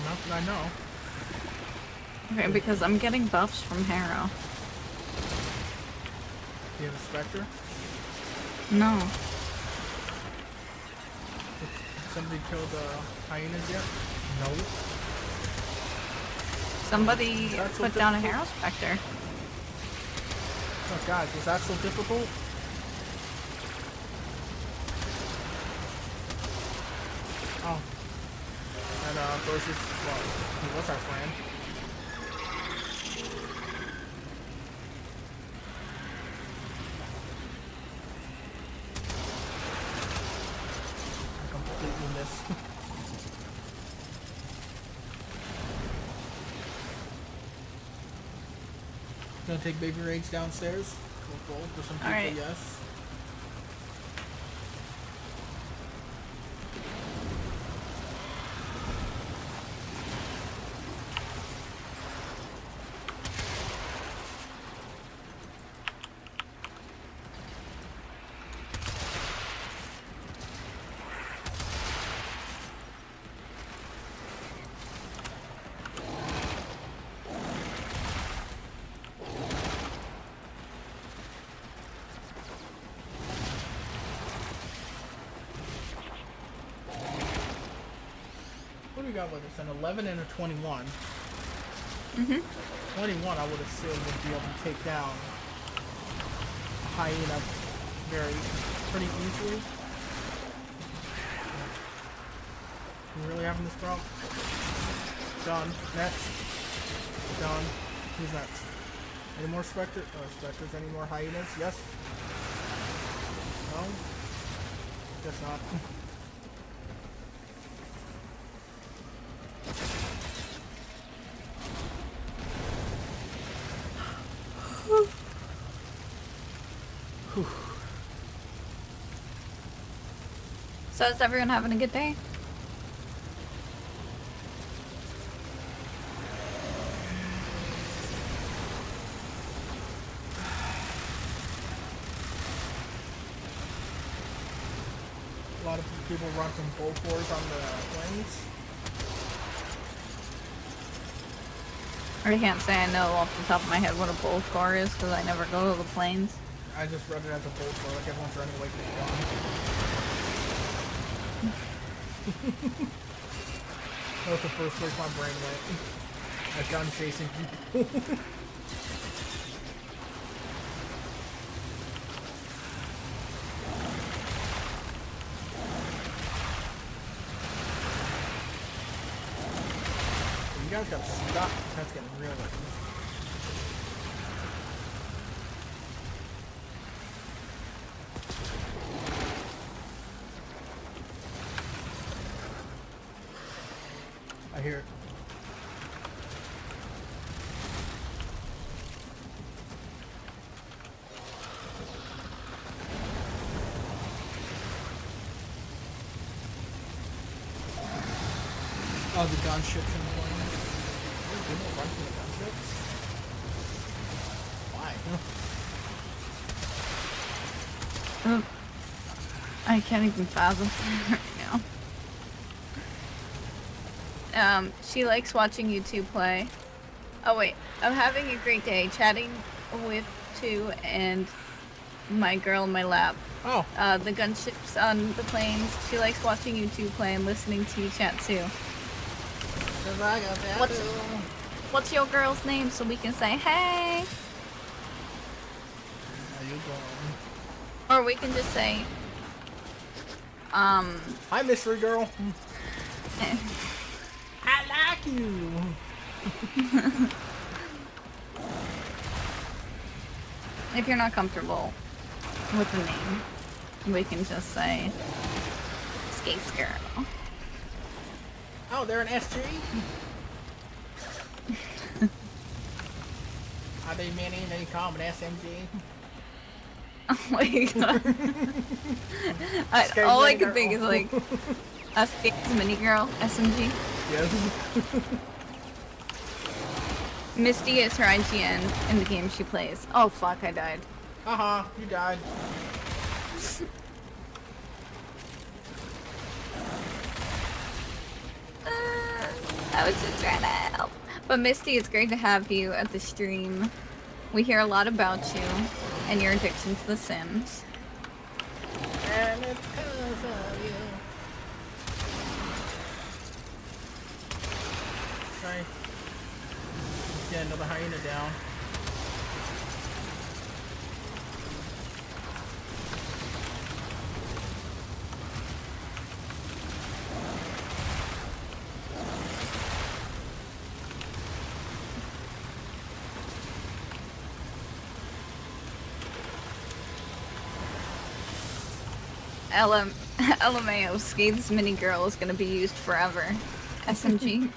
Not that I know. Okay, because I'm getting buffs from Hera. Do you have a Spectre? No. Did somebody kill the hyenas yet? No. Somebody That's so put down a difficult. Hera Spectre. Oh, guys, was that so difficult? Oh. And, versus, well, he was our friend. I completely missed. Gonna take baby raids downstairs. Cool. For some people, Alright. yes. What do we got with us? An 11 and a 21. 21, I would assume, would be able to take down a hyena pretty easily. You really having this problem? Done. Next. Done. Who's next? Any more specters? Specters? Any more hyenas? Yes? No? Guess not. So is everyone having a good day? lot of people run from both wars on the planes. I can't say I know off the top of my head what a bolt car is because I never go to the planes. I just read it as a bolt war, like everyone's running away from the gun. That was the first place my brain went. A gun chasing people. You guys gotta stop. That's getting real. I hear it. Oh, the gunships in the plane. People run from the gunships? Why? I can't even fathom right now. She likes watching you two play. Oh wait, I'm having a great day chatting with two and my girl in my lap. Oh. The gunships on the planes. She likes watching you two play and listening to you chat too. What's your girl's name so we can say hey? How you doing? Or we can just say, Hi, mystery girl. I like you. if you're not comfortable with the name, we can just say Skates Girl. Oh, they're an SG? Are they mini? They call them an SMG? Oh my god. All I can think is like a Skates Mini Girl, SMG. Yes. Misty is her IGN in the game she plays. Oh fuck, I died. Uh-huh, you died. I was just trying to help. But Misty, it's great to have you at the stream. We hear a lot about you and your addiction to The Sims. And it's 'cause of you. Sorry. Let's get another hyena down. LMAO, Skates Mini Girl is gonna be used forever. SMG.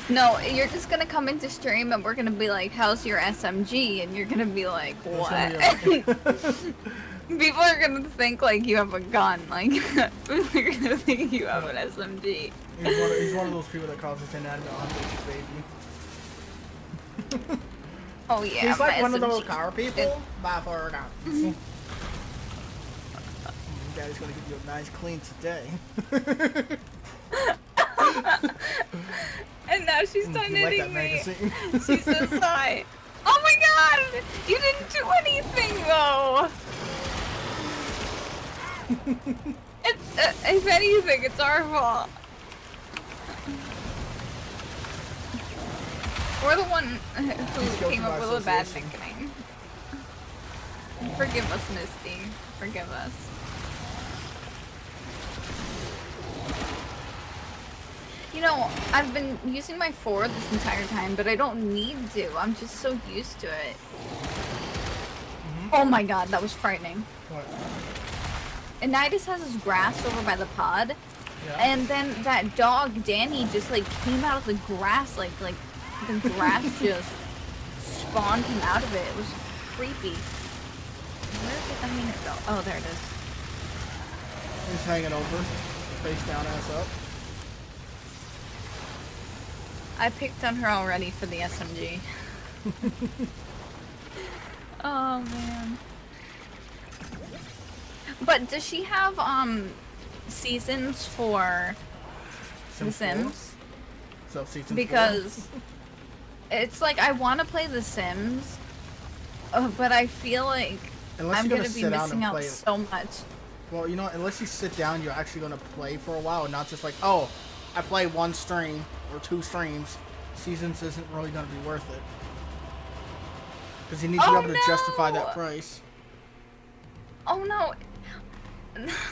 No, you're just gonna come into stream and we're gonna be like, how's your SMG? And you're gonna be like, what? People are gonna think like you have a gun, like people are gonna think you have an SMG. He's one of those people that causes inanimate objects, baby. Oh yeah, he's like my one of those SMG. car people. Bye for now. Daddy's gonna give you a nice clean today. And now she's done You like hitting that me. magazine? She says hi. Oh my god! You didn't do anything though! If anything, it's our fault. We're the one who came up with a bad nickname. Forgive us, Misty. Forgive us. You know, I've been using my 4 this entire time, but I don't need to. I'm just so used to it. Oh my god, that was frightening. What? Anitis has his grass over by the pod, Yeah. and then that dog, Danny, just like came out of the grass, like the grass just spawned him out of it. It was creepy. Where did I mean it go? Oh, there it is. He's hanging over, face down, ass up. I picked on her already for the SMG. Oh man. But does she have seasons for The Sims 4? Sims? So season Because it's like I want to play The Sims, but I feel like 4? Unless I'm you're gonna gonna be sit down missing and out play. so much. Well, you know, unless you sit down, you're actually gonna play for a while, and not just like, oh, I play one stream or 2 streams. Seasons isn't really gonna be worth it. Because you need to be Oh, able to justify no! that price. Oh no.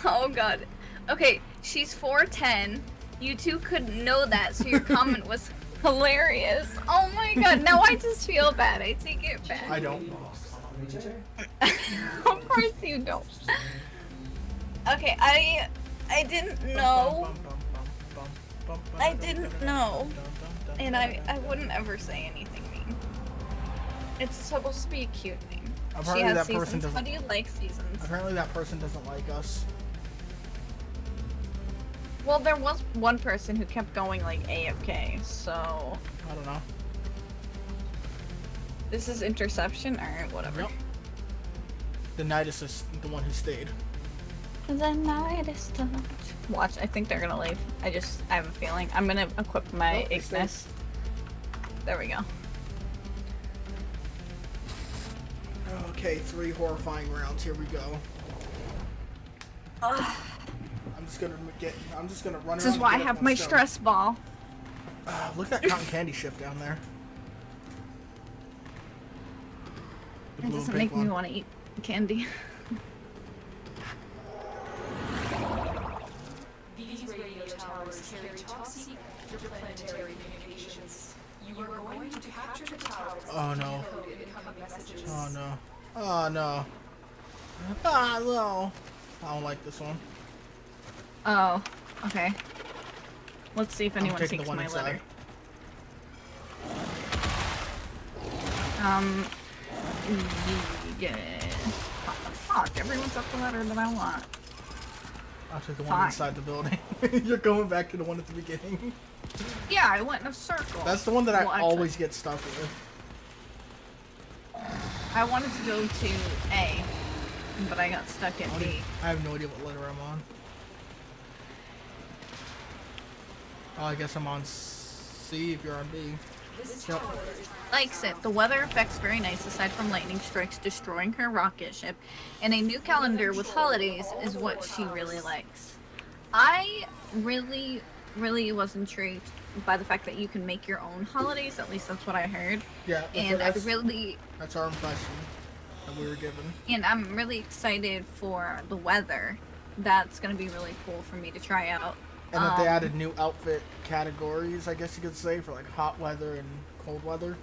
Oh god. Okay, she's 4'10". You two couldn't know that, so your comment was hilarious. Oh my god, now I just feel bad. I take it back. I don't. Of course you don't. Okay, I didn't know. I didn't know. And I wouldn't ever say anything mean. It's supposed to be a cute name. Apparently She has that person seasons. doesn't. How do you like seasons? Apparently that person doesn't like us. Well, there was one person who kept going like AFK, so I don't know. this is interception. All right, whatever. Yep. The Nidus is the one who stayed. The night is done. Watch, I think they're gonna leave. I have a feeling. I'm gonna equip my Oh, they Ignis. There we go. Okay, 3 horrifying rounds. Here we go. I'm just gonna run This around. is why I and get have up my on stone. stress ball. Look at that cotton candy ship down there. The It blue and doesn't pink make me one. want to eat candy. These radio towers carry top-secret interplanetary communications. You are going to capture the towers Oh no. and decode incoming messages. Oh no. Oh no. Ah no. I don't like this one. Oh, okay. Let's see if anyone taking takes the one my inside. letter. Yeah. Fuck, everyone's up the letter that I want. I'll take the one Fine. inside the building. You're going back to the one at the beginning. Yeah, I went in a circle. That's the one that Well, I actually, always get stuck with. I wanted to go to A, but I got stuck at B. I have no idea what letter I'm on. Oh, I guess I'm on C if you're on B. Yep. Likes it. The weather effects very nice aside from lightning strikes destroying her rocket ship, and a new calendar with holidays is what she really likes. I really was intrigued by the fact that you can make your own holidays, at least that's what I heard. Yeah, And that's our impression that we were given. and I'm really excited for the weather. That's gonna be really cool for me to try out. And that they added new outfit categories, I guess you could say, for like hot weather and cold weather.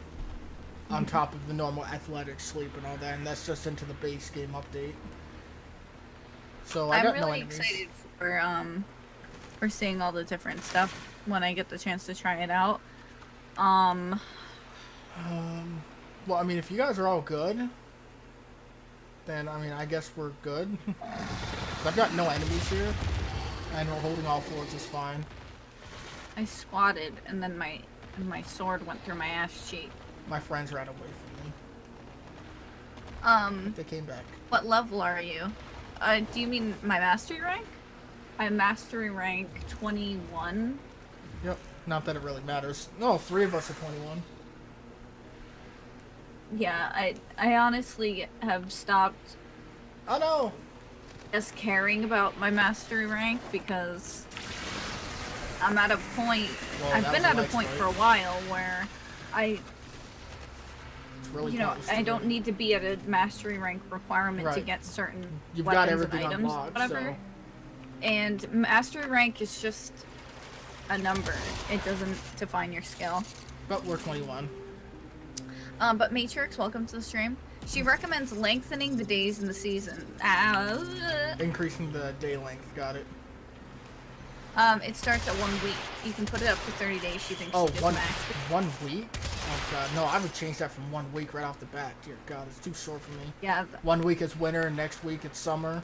On top of the normal athletic, sleep, and all that, and that's just into the base game update. So I I'm got no really enemies. excited for seeing all the different stuff when I get the chance to try it out. Well, I mean, if you guys are all good, then I mean, I guess we're good. 'Cause I've got no enemies here, and we're holding all floors just fine. I squatted and then my sword went through my ass cheek. My friends ran away from me. They came back. What level are you? Do you mean my mastery rank? I'm mastery rank 21. Yep. Not that it really matters. No, 3 of us are 21. Yeah, I honestly have stopped Oh no! just caring about my mastery rank because I'm at a point. Well, I've that been was at a light point strike. for a while where It's really pointless to I don't do. need to be at a mastery rank requirement to Right. get certain You've got weapons and everything items, unlocked, whatever. so And mastery rank is just a number. It doesn't define your skill. but we're 21. But Matrix, welcome to the stream. She recommends lengthening the days in the season. Increasing the day length, got it. It starts at 1 week. You can put it up to 30 days. She thinks Oh, she just one maxed it. 1 week? Oh god, no, I would change that from 1 week right off the bat. Dear god, it's too short for me. Yeah. 1 week is winter, and next week it's summer.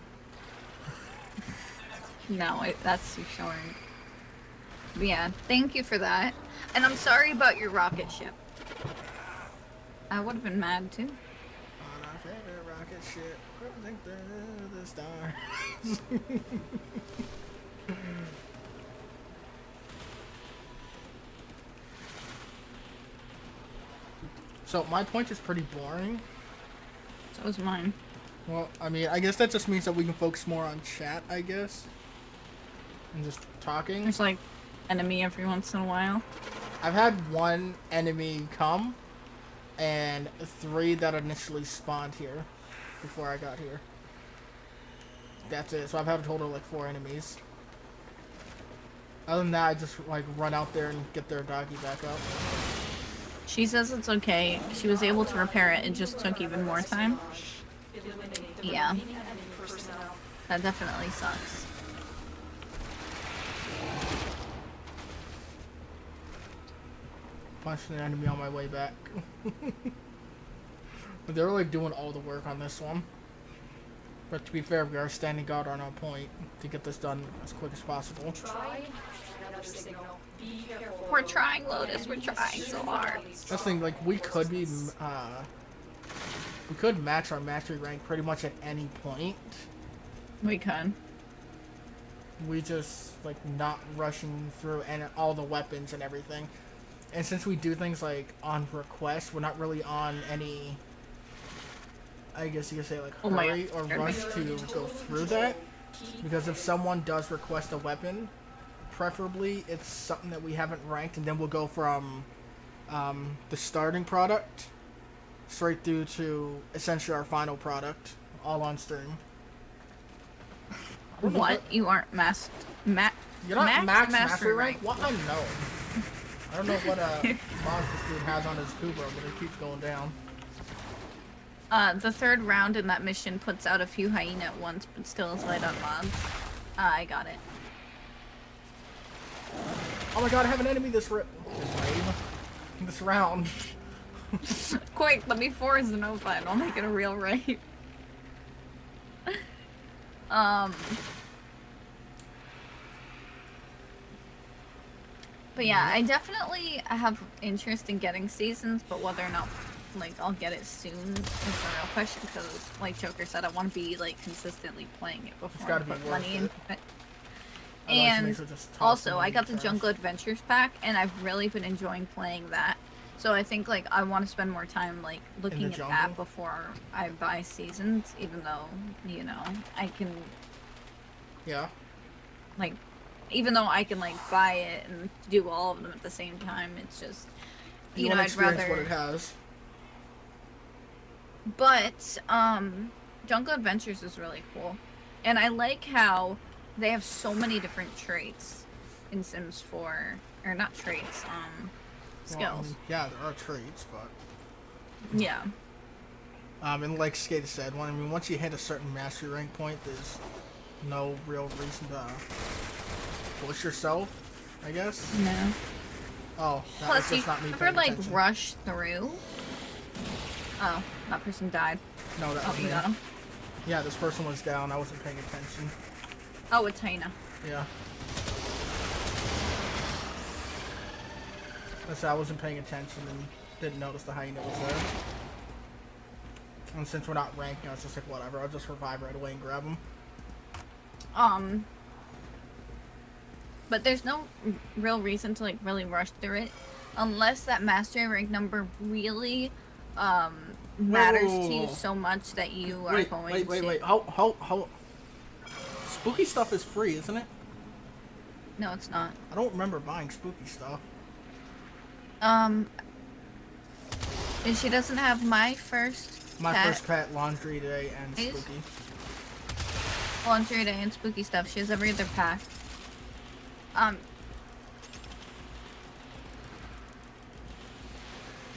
No, that's too short. But yeah, thank you for that. And I'm sorry about your rocket ship. I would have been mad too. On our favorite rocket ship, cruising through the stars. So my point is pretty boring. So was mine. Well, I mean, I guess that just means that we can focus more on chat, I guess. And just talking. There's like enemy every once in a while. I've had one enemy come, and 3 that initially spawned here before I got here. That's it. So I've had a total of like 4 enemies. Other than that, I just like run out there and get their doggy back up. She says it's okay. She was able to repair it. It just took even more time. Yeah. That definitely sucks. Punched an enemy on my way back. But they were like doing all the work on this one. But to be fair, we are standing guard on our point to get this done as quick as possible. We're trying, Lotus. We're trying so hard. That's the thing, like, we could be, we could match our mastery rank pretty much at any point. We can. We just, like, not rushing through and all the weapons and everything. And since we do things, like, on request, we're not really on any, I guess you could say, like, Oh my hurry or God. rush to go through that. Because if someone does request a weapon, preferably it's something that we haven't ranked, and then we'll go from the starting product straight through to essentially our final product, all on stream. What? You aren't You're not max mastery rank? rank. What? I know. I don't know what mods this dude has on his Kubra, but it keeps going down. The third round in that mission puts out a few hyena at once, but still is light on mods. I got it. Oh my god, I have an enemy this round. Quick, let me force the no fight. I'll make it a real raid. But yeah, I definitely have interest in getting seasons, but whether or not like I'll get it soon is the real question. Because, like Joker said, I want to be like consistently playing it before I gotta be put worth money it. into it. Otherwise, you may And as well just toss also, them I in got the the trash. Jungle Adventures pack, and I've really been enjoying playing that. So I think like I want to spend more time like looking at jungle? that before I buy seasons, even though, you know, I can Yeah. like, even though I can like buy it and do all of them at the same time, it's just, you know, wanna I'd experience rather. what it has. But Jungle Adventures is really cool, and I like how they have so many different traits in Sims 4, or not traits, skills. Well, I mean, yeah, there are traits, but Yeah. and like Skate said, I mean, once you hit a certain mastery rank point, there's no real reason to push yourself, I guess. No. Oh, that Plus, was you just not me never paying like attention. rush through. Oh, that person died. No, that Oh, was you me. got him. Yeah, this person was down. I wasn't paying attention. Oh, it's hyena. Yeah. I wasn't paying attention and didn't notice the hyena was there. And since we're not ranking, I was just like, whatever, I'll just revive right away and grab him. But there's no real reason to like really rush through it, unless that mastery rank number really matters to you Whoa. so much that you are Wait, going wait, wait, to. wait. How? Spooky stuff is free, isn't it? No, it's not. I don't remember buying spooky stuff. And she doesn't have my first My pet, first pet, laundry day, and Please? spooky. laundry day, and spooky stuff. She has every other pack.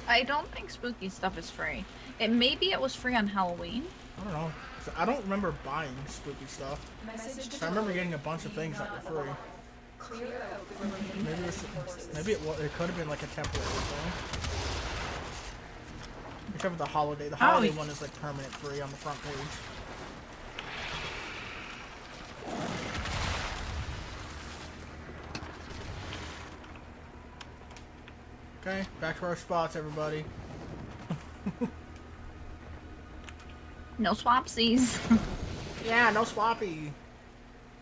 I don't think spooky stuff is free. Maybe it was free on Halloween. I don't know. I don't remember buying spooky stuff. I remember getting a bunch of things that were free. Maybe it could have been like a temporary thing. Except for the holiday. The holiday one is like permanent free on the front page. Okay, back to our spots, everybody. No swapsies. Yeah, no swappy.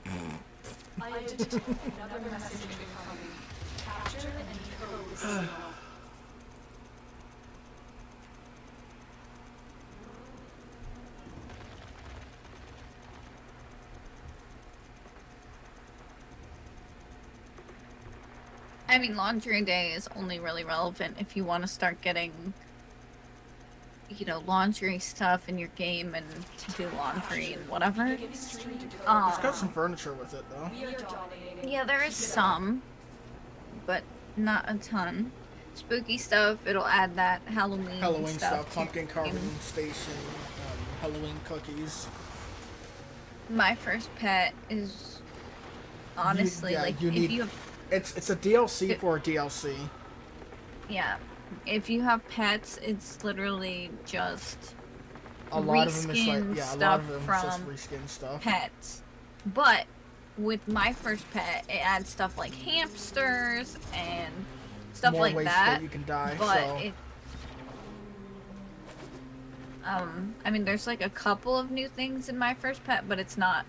I have detected another message incoming. Capture and decode the signal. I mean, laundry day is only really relevant if you want to start getting, you know, laundry stuff in your game and do laundry and whatever. It's got some furniture with it, though. We are dominating. Yeah, there is some, but not a ton. Spooky stuff, it'll add that Halloween, Halloween stuff, to pumpkin your carving game. station, Halloween cookies. My first pet is honestly yeah, like you if need- you have, It's a DLC for a DLC. yeah, if you have pets, it's literally just A lot of them is like, reskin yeah, a lot stuff of them is just from reskin stuff. pets. But with my first pet, it adds stuff like hamsters and stuff More like ways that. you can die. But so it, I mean, there's like a couple of new things in my first pet, but it's not.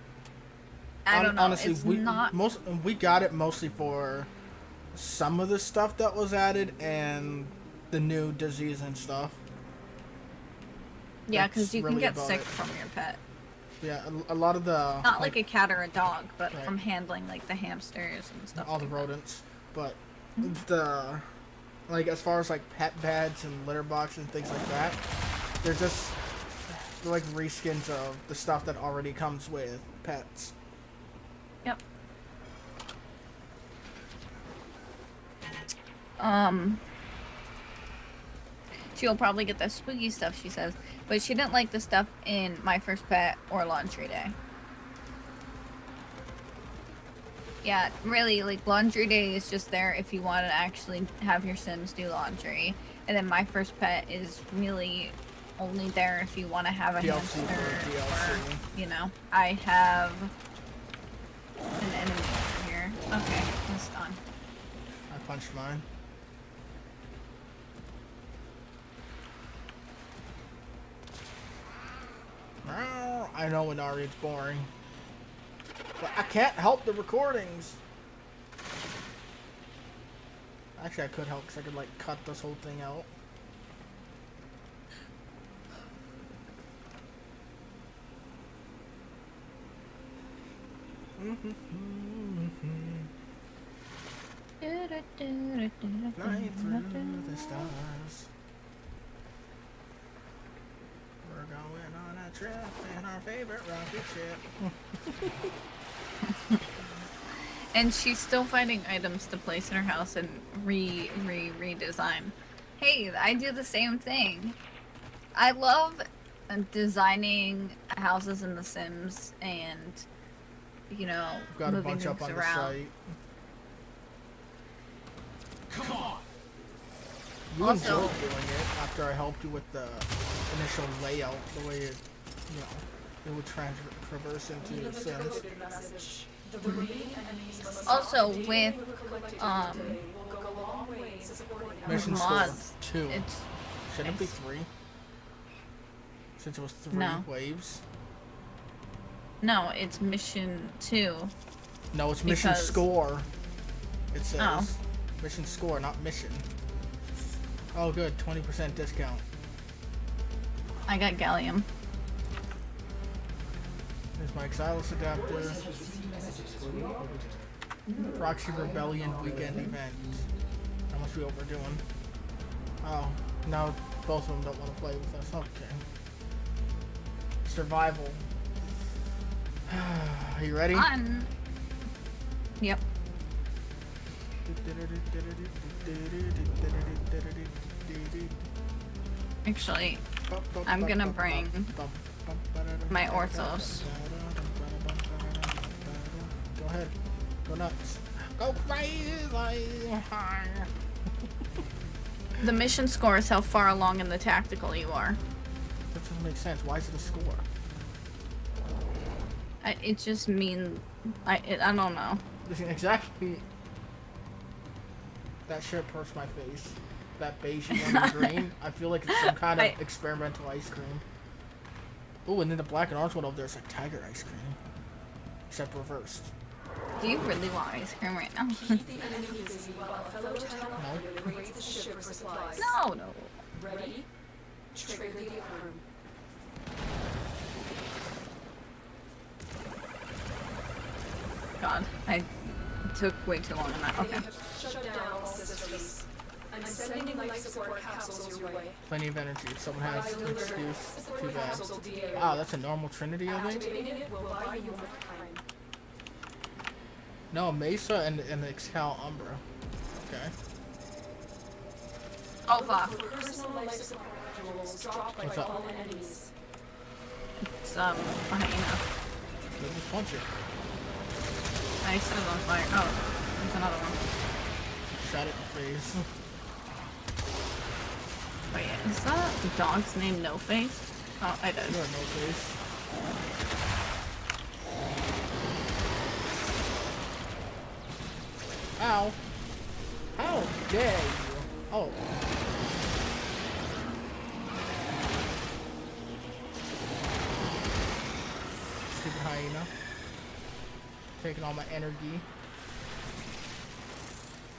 I don't know. honestly, It's we not. we got it mostly for some of the stuff that was added and the new disease and stuff. Yeah, that's because you really can get about sick it. from your pet. Yeah, a lot of the Not like a cat or a dog, but Right. from handling like the hamsters and stuff. all the like that. rodents, but the like as far as like pet beds and litter boxes and things like that, they're like reskins of the stuff that already comes with pets. Yep. She'll probably get the spooky stuff, she says, but she didn't like the stuff in My First Pet or Laundry Day. Yeah, really, like, Laundry Day is just there if you want to actually have your Sims do laundry. And then My First Pet is really only there if you want to have a DLC hamster for DLC. or, you know. I have an enemy over here. Okay, it's done. I punched mine. I know when it's boring. But I can't help the recordings. Actually, I could help because I could, like, cut this whole thing out. Flying through the stars. We're going on a trip in our favorite rocket ship. And she's still finding items to place in her house and redesign. Hey, I do the same thing. I love designing houses in The Sims and, you know, We've got a moving bunch up things on the around. site. Come on! You Also- enjoyed doing it after I helped you with the initial layout, the way it, you know, it would traverse into Leave the the Sims. coded message. The remaining enemies must Also, the with, data you have collected today will go a long way in supporting our Mission With score mods, 2. it's Shouldn't it be nice. 3? Since it was 3 No. waves? no, it's mission 2. No, it's mission Because- score. It says. Oh. Mission score, not mission. Oh, good. 20% discount. I got gallium. There's my Xylus adapter. Proxy Rebellion weekend event. That must be what we're doing. Oh, now both of them don't want to play with us. Okay. Survival. Are you ready? On. Yep. Actually, I'm gonna bring my orthos. Go ahead. Go nuts. Go crazy. The mission score is how far along in the tactical you are. That doesn't make sense. Why is it a score? It just means I don't know. Exactly. That shit hurts my face. that beigey one and green. I feel like it's some kind of I- experimental ice cream. Ooh, and then the black and orange one over there is like tiger ice cream. Except reversed. Do you really want ice cream right now? Keep the enemy busy while a fellow town No. operator raids the ship for supplies. No, no. Ready? Trigger the room. God, I took way too long on that. They Okay. have shut down all systems. I'm sending life support capsules your way. Plenty of energy. If someone has an excuse, Support too bad. capsule to DA. Wow, that's a normal Trinity, I think? Activating it will buy you more time. No, Mesa and the Excal Umbra. Okay. Oh fuck. Your personal life support modules dropped by What's up? fallen enemies. It's a hyena. Let's just punch it. I set it on fire. Oh, there's another one. Shot it in the face. Oh yeah, is that dog's name No Face? Oh, I did. You're no face. Ow. How dare you? Oh. Stupid hyena. Taking all my energy.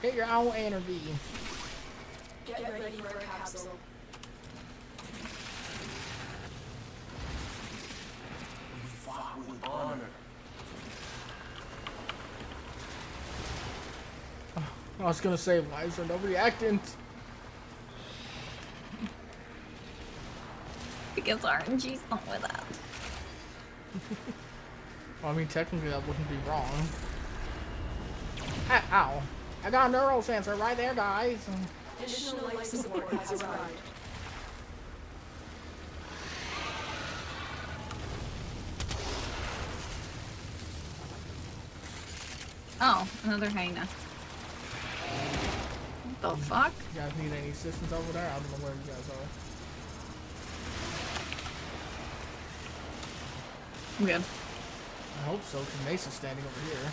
Get your own energy. Get ready for a capsule. You fought with honor. I was gonna say, why is there nobody acting? Because RNG's not with that. Well, I mean, technically that wouldn't be wrong. Ah, ow. I got a neural sensor right there, guys. Additional life support has arrived. Oh, another hyena. What the fuck? You guys need any assistance over there? I don't know where you guys are. I'm good. I hope so, because Mesa's standing over here.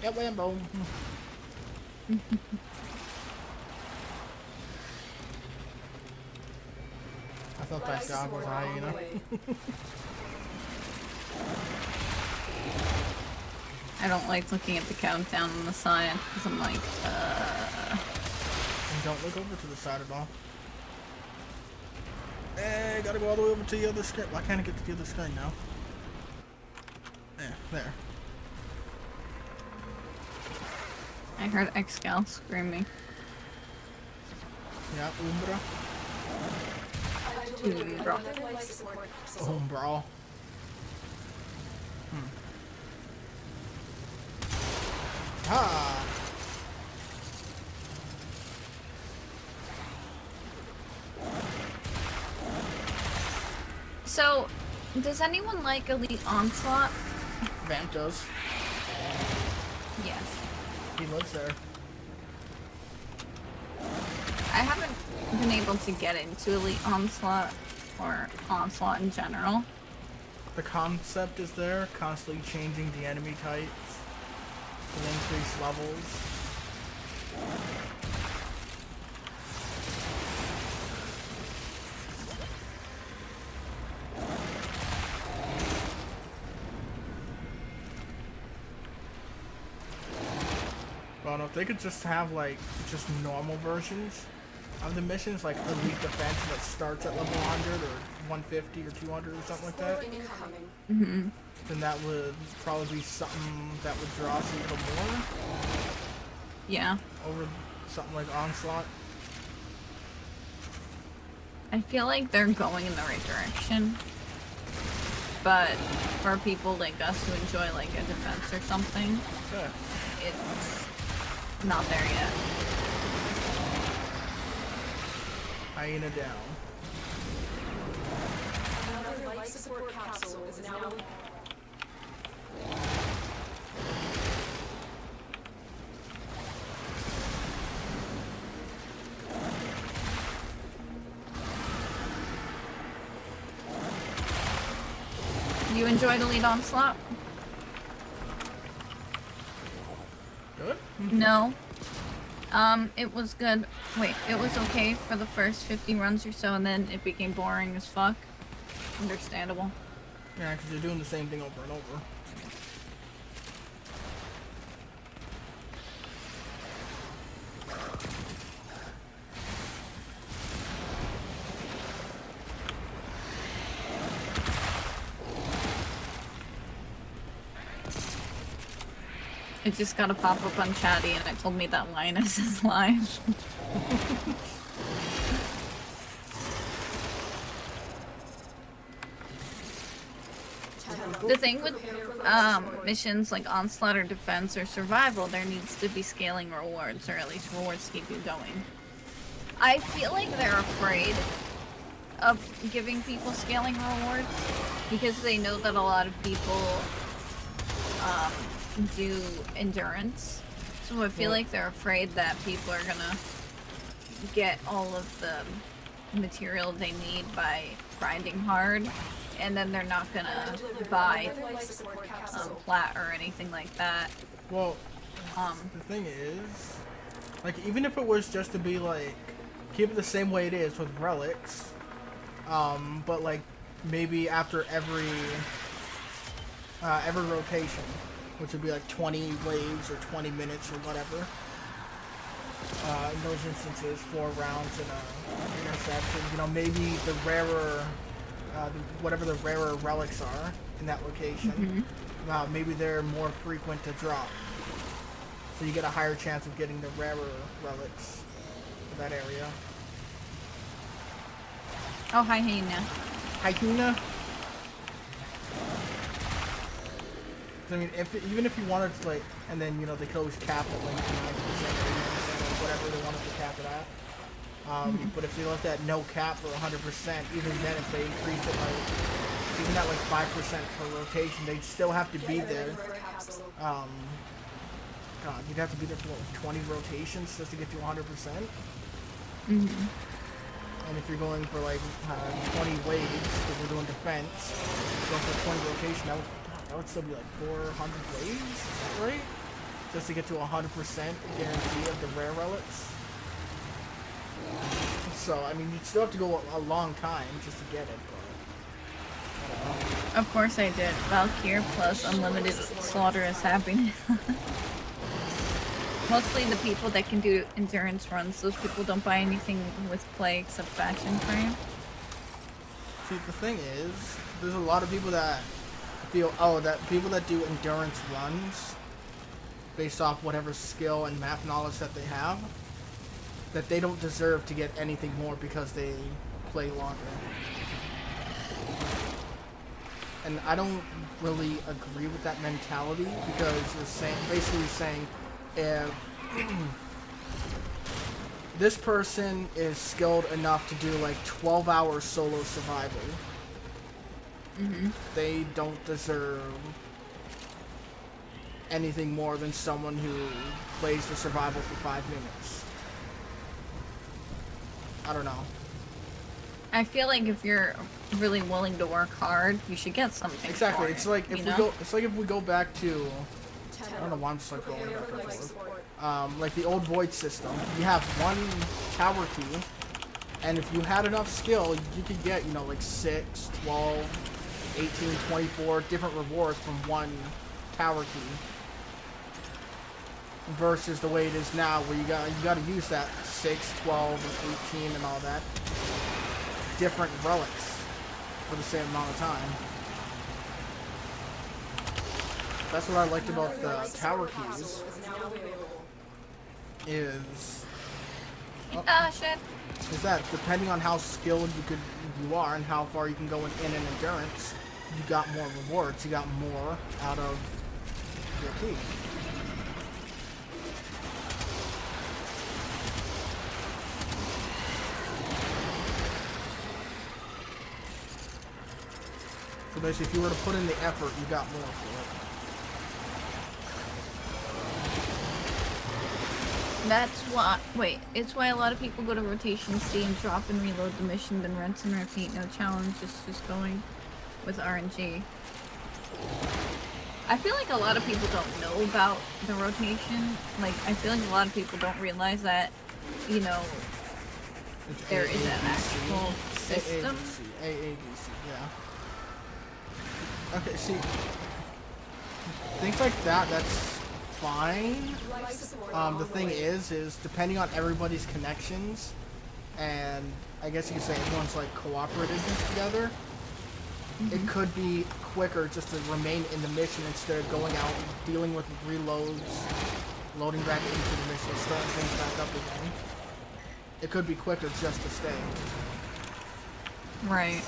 Yep, Lambo. I thought that dog was a hyena. I don't like looking at the countdown on the side because I'm like, And don't look over to the side at all. Hey, gotta go all the way over to the other screen. Why can't I get to the other screen now? Yeah, there. I heard Excal screaming. Yeah, Umbra. Umbra. Umbra. Ha! So, does anyone like Elite Onslaught? Vamp does. Yes. He lives there. I haven't been able to get into Elite Onslaught or Onslaught in general. The concept is there, constantly changing the enemy types to increase levels. Well, no, if they could just have like just normal versions of the missions, like Elite Defense that starts at level 100 or 150 or 200 or something like that, Mm-hmm. then that would probably be something that would draw us a little more Yeah. over something like Onslaught. I feel like they're going in the right direction. But for people like us who enjoy like a defense or something, Yeah. it's not there yet. Hyena down. You enjoyed Elite Onslaught? Good? No. It was good. Wait, it was okay for the first 50 runs or so, and then it became boring as fuck. Understandable. Yeah, because you're doing the same thing over and over. It just got a pop-up on Chatty, and it told me that Linus is live. The thing with missions like Onslaught or Defense or Survival, there needs to be scaling rewards, or at least rewards to keep you going. I feel like they're afraid of giving people scaling rewards because they know that a lot of people do endurance. So I feel like they're afraid that people are gonna get all of the material they need by grinding hard, and then they're not gonna buy plat or anything like that. Well, the thing is, like, even if it was just to be like, keep it the same way it is with relics, but like maybe after every rotation, which would be like 20 waves or 20 minutes or whatever. In those instances, 4 rounds in a interception. You know, maybe the rarer, whatever the rarer relics are in that location, maybe they're more frequent to drop. So you get a higher chance of getting the rarer relics for that area. Oh, hi, Hina. Hi, Hina. I mean, even if you wanted to, like, and then, you know, they could always cap it, like, 90% or whatever they wanted to cap it at. But if they left that no cap for 100%, even then, if they increase it, like, even at, like, 5% per rotation, they'd still have to be there. God, you'd have to be there for, what, 20 rotations just to get to 100%? And if you're going for, like, 20 waves, because we're doing defense, going for 20 rotation, that would still be like 400 waves, is that right? Just to get to 100% guarantee of the rare relics. So, I mean, you'd still have to go a long time just to get it, but I don't know. Of course I did. Valkyr plus unlimited slaughter is happiness. Mostly the people that can do endurance runs, those people don't buy anything with play except fashion frame. See, the thing is, there's a lot of people that feel, that people that do endurance runs based off whatever skill and map knowledge that they have, that they don't deserve to get anything more because they play longer. And I don't really agree with that mentality, because you're basically saying if this person is skilled enough to do like 12-hour solo survival, they don't deserve anything more than someone who plays the survival for 5 minutes. I don't know. I feel like if you're really willing to work hard, you should get something. Exactly. For It's it, like if we go back to, I don't know why I'm just like going back and forth. Like the old Void system, you have one tower key, and if you had enough skill, you could get, you know, like 6, 12, 18, 24 different rewards from one tower key. Versus the way it is now, where you got to use that 6, 12, and 18 and all that different relics for the same amount of time. That's what I liked about the tower keys. Is Shit. is that depending on how skilled you are and how far you can go in an endurance, you got more rewards. You got more out of your key. So basically, if you were to put in the effort, you got more for it. That's why. Wait, it's why a lot of people go to rotation C and drop and reload the mission, then rinse and repeat. No challenge, just going with RNG. I feel like a lot of people don't know about the rotation. Like, I feel like a lot of people don't realize that, you know, It's there is an AADC. actual system. AADC, yeah. Okay, see, things like that, that's fine. The thing is depending on everybody's connections, and I guess you could say everyone's like cooperativeness together, it could be quicker just to remain in the mission instead of going out and dealing with reloads, loading back into the mission, starting things back up again. It could be quicker just to stay. Right.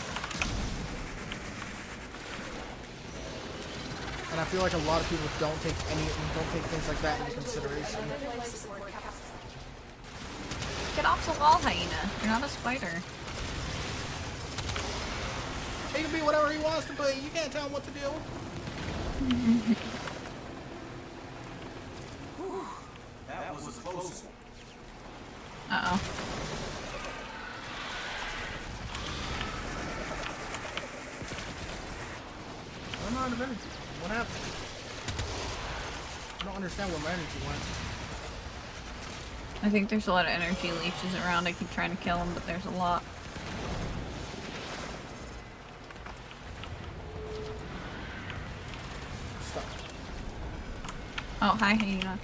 And I feel like a lot of people don't take things like that into consideration. Get off the wall, hyena. You're not a spider. He can be whatever he wants to be. You can't tell him what to do. That was a close one. Uh-oh. I'm out of energy. What happened? I don't understand where my energy went. I think there's a lot of energy leeches around. I keep trying to kill them, but there's a lot. Stop. Oh, hi, hyena.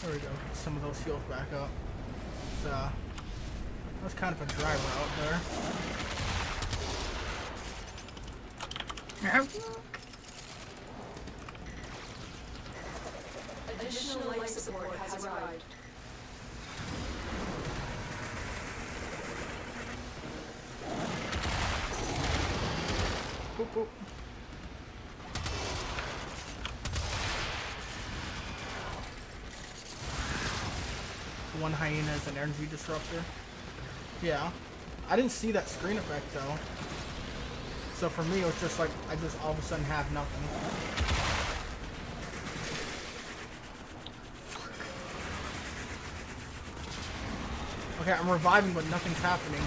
There we go. Get some of those heals back up. So, that was kind of a dry route there. Additional life support has arrived. Boop, boop. One hyena is an energy disruptor. Yeah. I didn't see that screen effect though. So for me it was just like I just all of a sudden have nothing. Okay, I'm reviving but nothing's happening.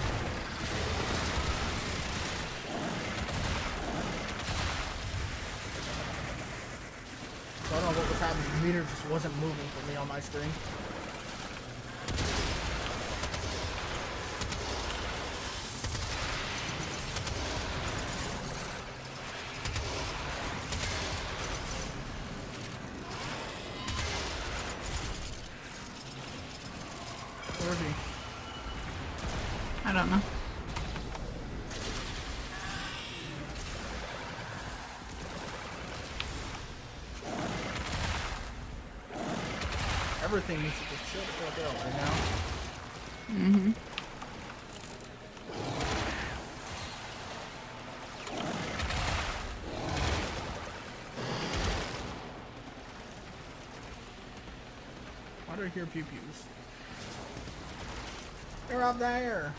So I don't know what was happening. The meter just wasn't moving for me on my screen. Where is he? I don't know. Everything needs to just chill the fuck out right now. Mm-hmm. Why do I hear pew-pews? They're out there!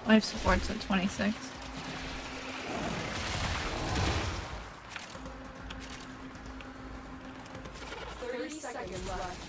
Life support's at 26. Seconds left.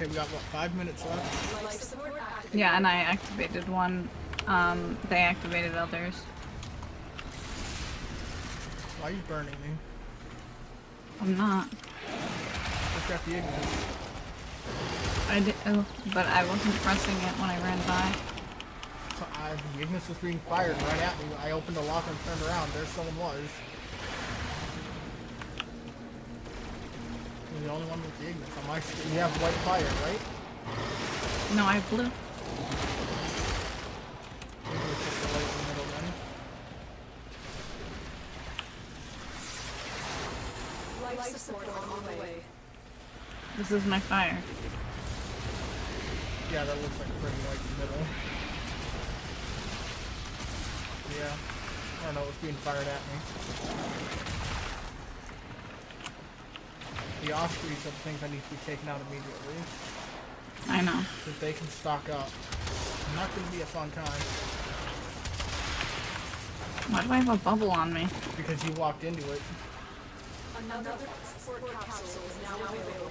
Okay, we got what, 5 minutes left? Life support activated. Yeah, and I activated one. They activated others. Why are you burning me? I'm not. Just got the ignis. I did, but I wasn't pressing it when I ran by. So the ignis was being fired right at me. I opened the locker and turned around. There someone was. You're the only one with the ignis. On my screen, you have white fire, right? No, I have blue. Maybe it's just the light in the middle then. Life support on the way. This is my fire. Yeah, that looks like pretty light in the middle. Yeah. I don't know, it was being fired at me. The ospreys are the things that need to be taken out immediately. I know. So that they can stock up. Not going to be a fun time. Why do I have a bubble on me? Because you walked into it. Another support capsule is now available.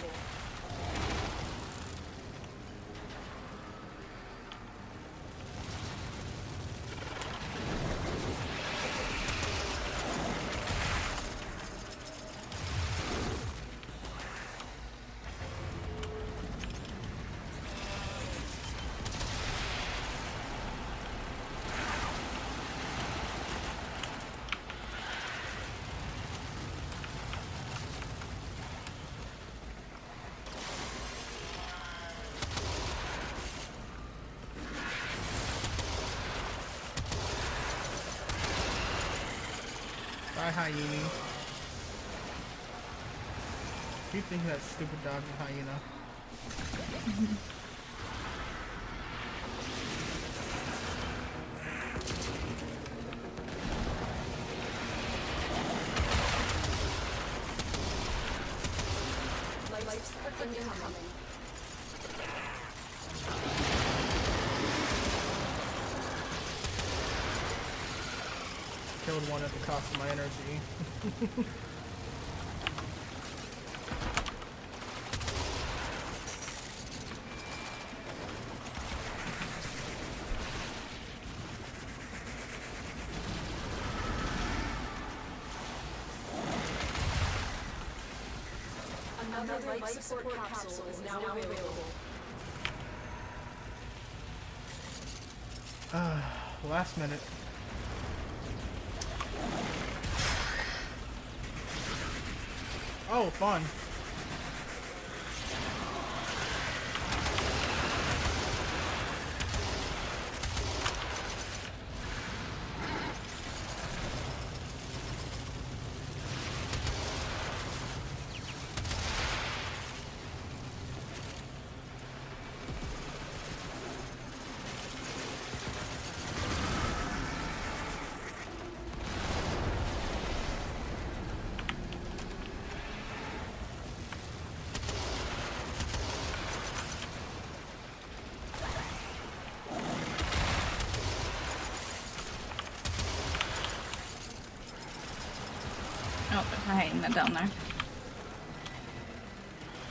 Bye, hyena. Keep thinking that stupid dog's a hyena. Life support incoming. Killed one at the cost of my energy. Another life support capsule is now available. Last minute. Oh, fun. Oh, there's a hyena down there.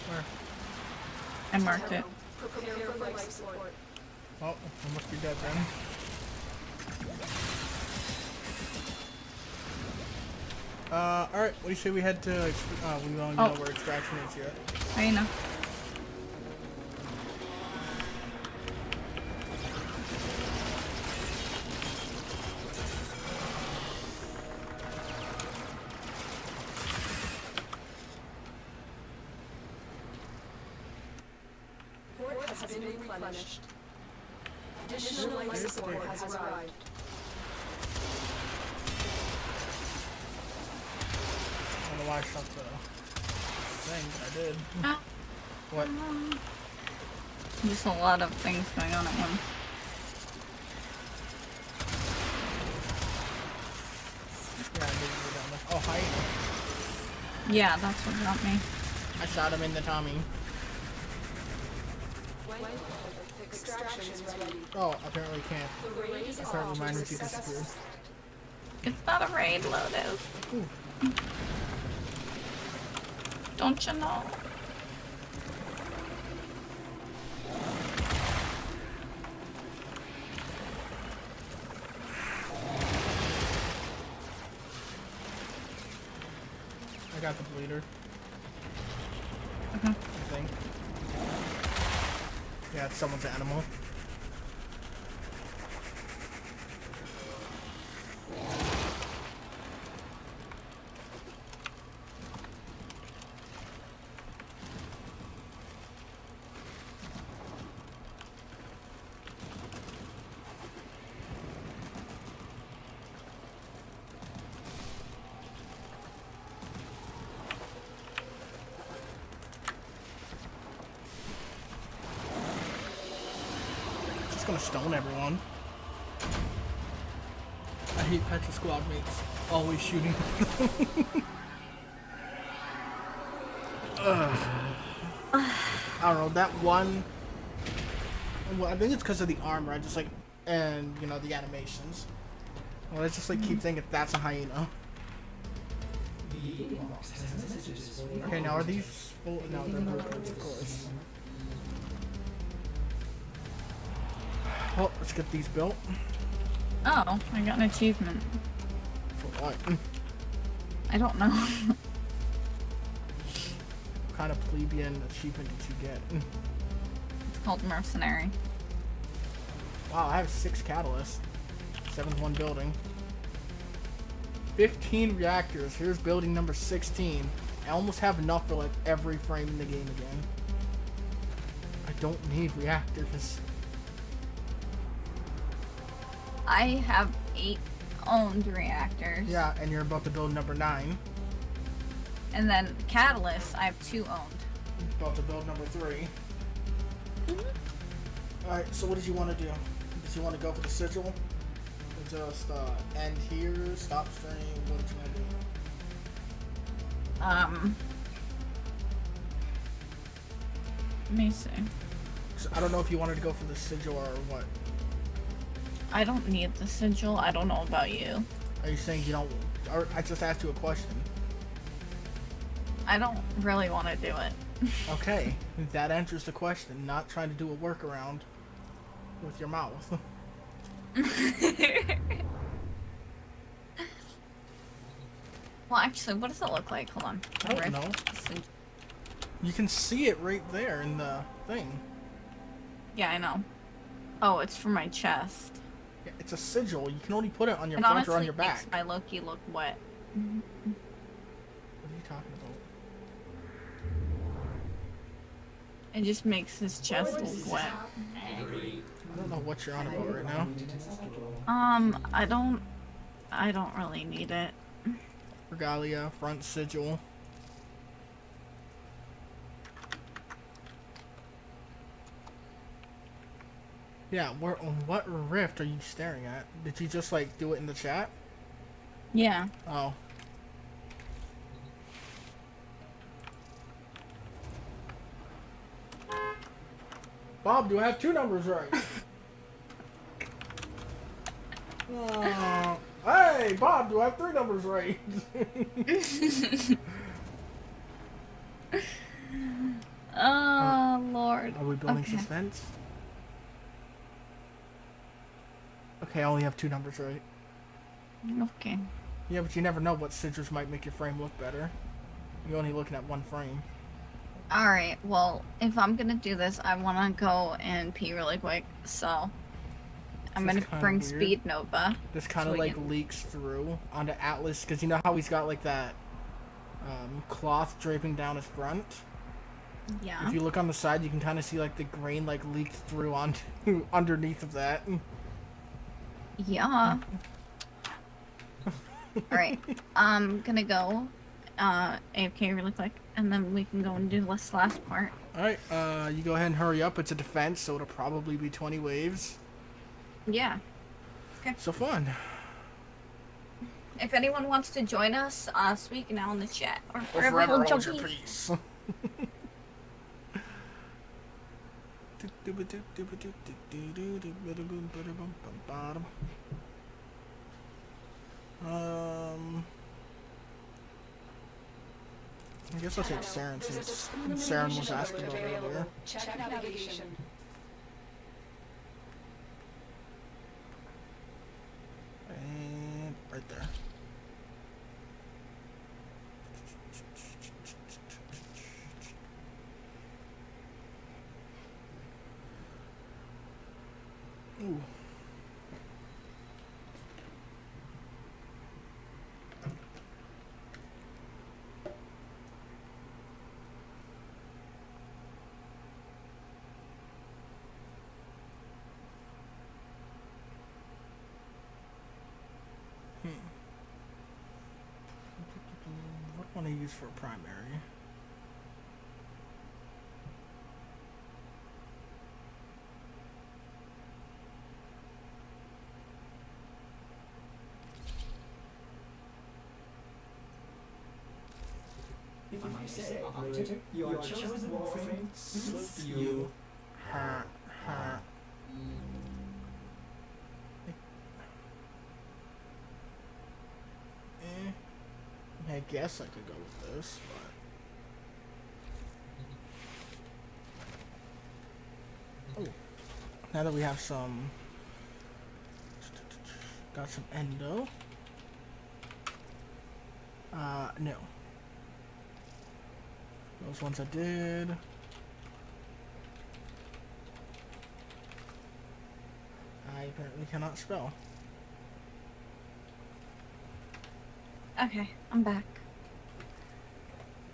Where? I marked it. Prepare for life support. Oh, I must be dead then. Alright, what do you say we head to, we don't know where extraction is yet. Hyena. Support has been replenished. Additional life support has arrived. I don't know why I shot the thing, but I did. Ah. What? Just a lot of things going on at once. Yeah, I knew you were down there. Oh, hyena. Yeah, that's what got me. I shot him in the tummy. Extraction is ready. Oh, apparently can't. The raid is I started off. reminding she disappeared. It's not a raid, Lotus. Ooh. Don't you know? I got the bleeder. Okay. I think. Yeah, it's someone's animal. Just gonna stone everyone. I hate Petra squad mates. Always shooting. Ugh. I don't know, that one... Well, I think it's because of the armor, I just like... And, you know, the animations. Well, I just like keep thinking that's a hyena. Okay, now are these... Oh, no, they're blueprints, of course. Well, let's get these built. Oh, I got an achievement. For what? I don't know. What kind of plebeian achievement did you get? It's called Mercenary. Wow, I have 6 catalysts. 7th one building. 15 reactors. Here's building number 16. I almost have enough for like every frame in the game again. I don't need reactors. I have 8 owned reactors. Yeah, and you're about to build number 9. And then catalysts, I have 2 owned. About to build number 3. Alright, so what did you want to do? Did you want to go for the sigil? Or just end here, stop stream? What did you want to do? Let me see. So I don't know if you wanted to go for the sigil or what. I don't need the sigil. I don't know about you. Are you saying you don't... Or I just asked you a question. I don't really want to do it. Okay, that answers the question. Not trying to do a workaround with your mouth. Well, actually, what does it look like? Hold on. I don't Rift know. sig- You can see it right there in the thing. Yeah, I know. Oh, it's for my chest. Yeah, it's a sigil. You can only put it on your It front honestly or on your back. makes my Loki look wet. What are you talking about? It just makes his chest look wet. I don't know what you're on about right now. I don't really need it. Regalia, front sigil. Yeah, what rift are you staring at? Did you just like do it in the chat? Yeah. Oh. Bob, do I have 2 numbers right? Hey, Bob, do I have 3 numbers right? Oh, Lord. Are we building Okay. suspense? Okay, I only have 2 numbers right. Okay. Yeah, but you never know what sigils might make your frame look better. You're only looking at 1 frame. Alright, well, if I'm gonna do this, I wanna go and pee really quick, so... I'm This is gonna kinda bring weird. Speed Nova. This kind So of we like can- leaks through onto Atlas, because you know how he's got like that cloth draping down his front? Yeah. If you look on the side, you can kind of see like the grain like leaked through onto underneath of that. Yeah. Alright, I'm gonna go AFK really quick, and then we can go and do this last part. Alright, you go ahead and hurry up. It's a defense, so it'll probably be 20 waves. Yeah. So fun. If anyone wants to join us, speak now in the chat. Or Or forever forever hold hold your your peace. peace. I guess I'll take Saren since Saren was asking about it earlier. Check navigation. And right there. What do I want to use for a primary? If you say object, your chosen warframe suits you. Ha, ha. I guess I could go with this, but... Oh. Now that we have some... Got some endo. No. Those ones I did. I apparently cannot spell. Okay, I'm back.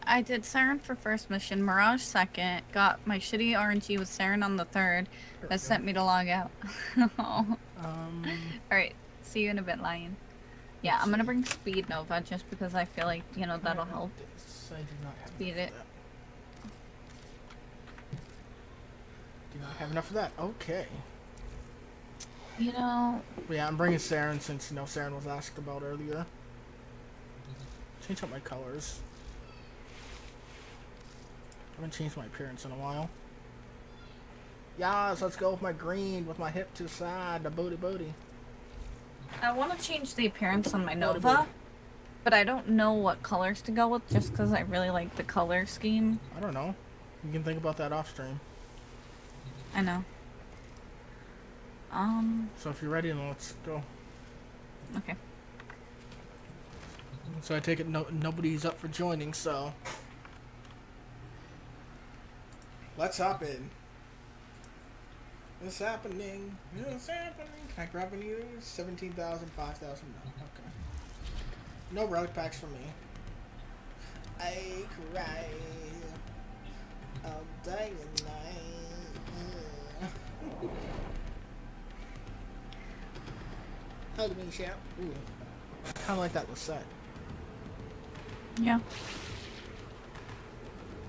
I did Siren for first mission, Mirage second, got my shitty RNG with Siren on the third. That sent me to log out. Alright, see you in a bit, Lion. Yeah, I'm gonna bring Speed Nova just because I feel like, you know, that'll help I do not have speed it. Do not have enough of that. Okay. You know... Yeah, I'm bringing Saren since, you know, Saren was asked about earlier. Change up my colors. I haven't changed my appearance in a while. Yes, let's go with my green, with my hip to the side, the booty. I want to change the appearance on my Nova, but I don't know what colors to go with just because I really like the color scheme. I don't know. You can think about that off stream. I know. So if you're ready, then let's go. Okay. So I take it nobody's up for joining, so... Let's hop in. It's happening. It's happening. Can I grab any of these? 17,000, 5,000. No. Okay. No relic packs for me. I cry. I'll die tonight. Hug me, champ. Ooh. Kind of like that was set. Yeah.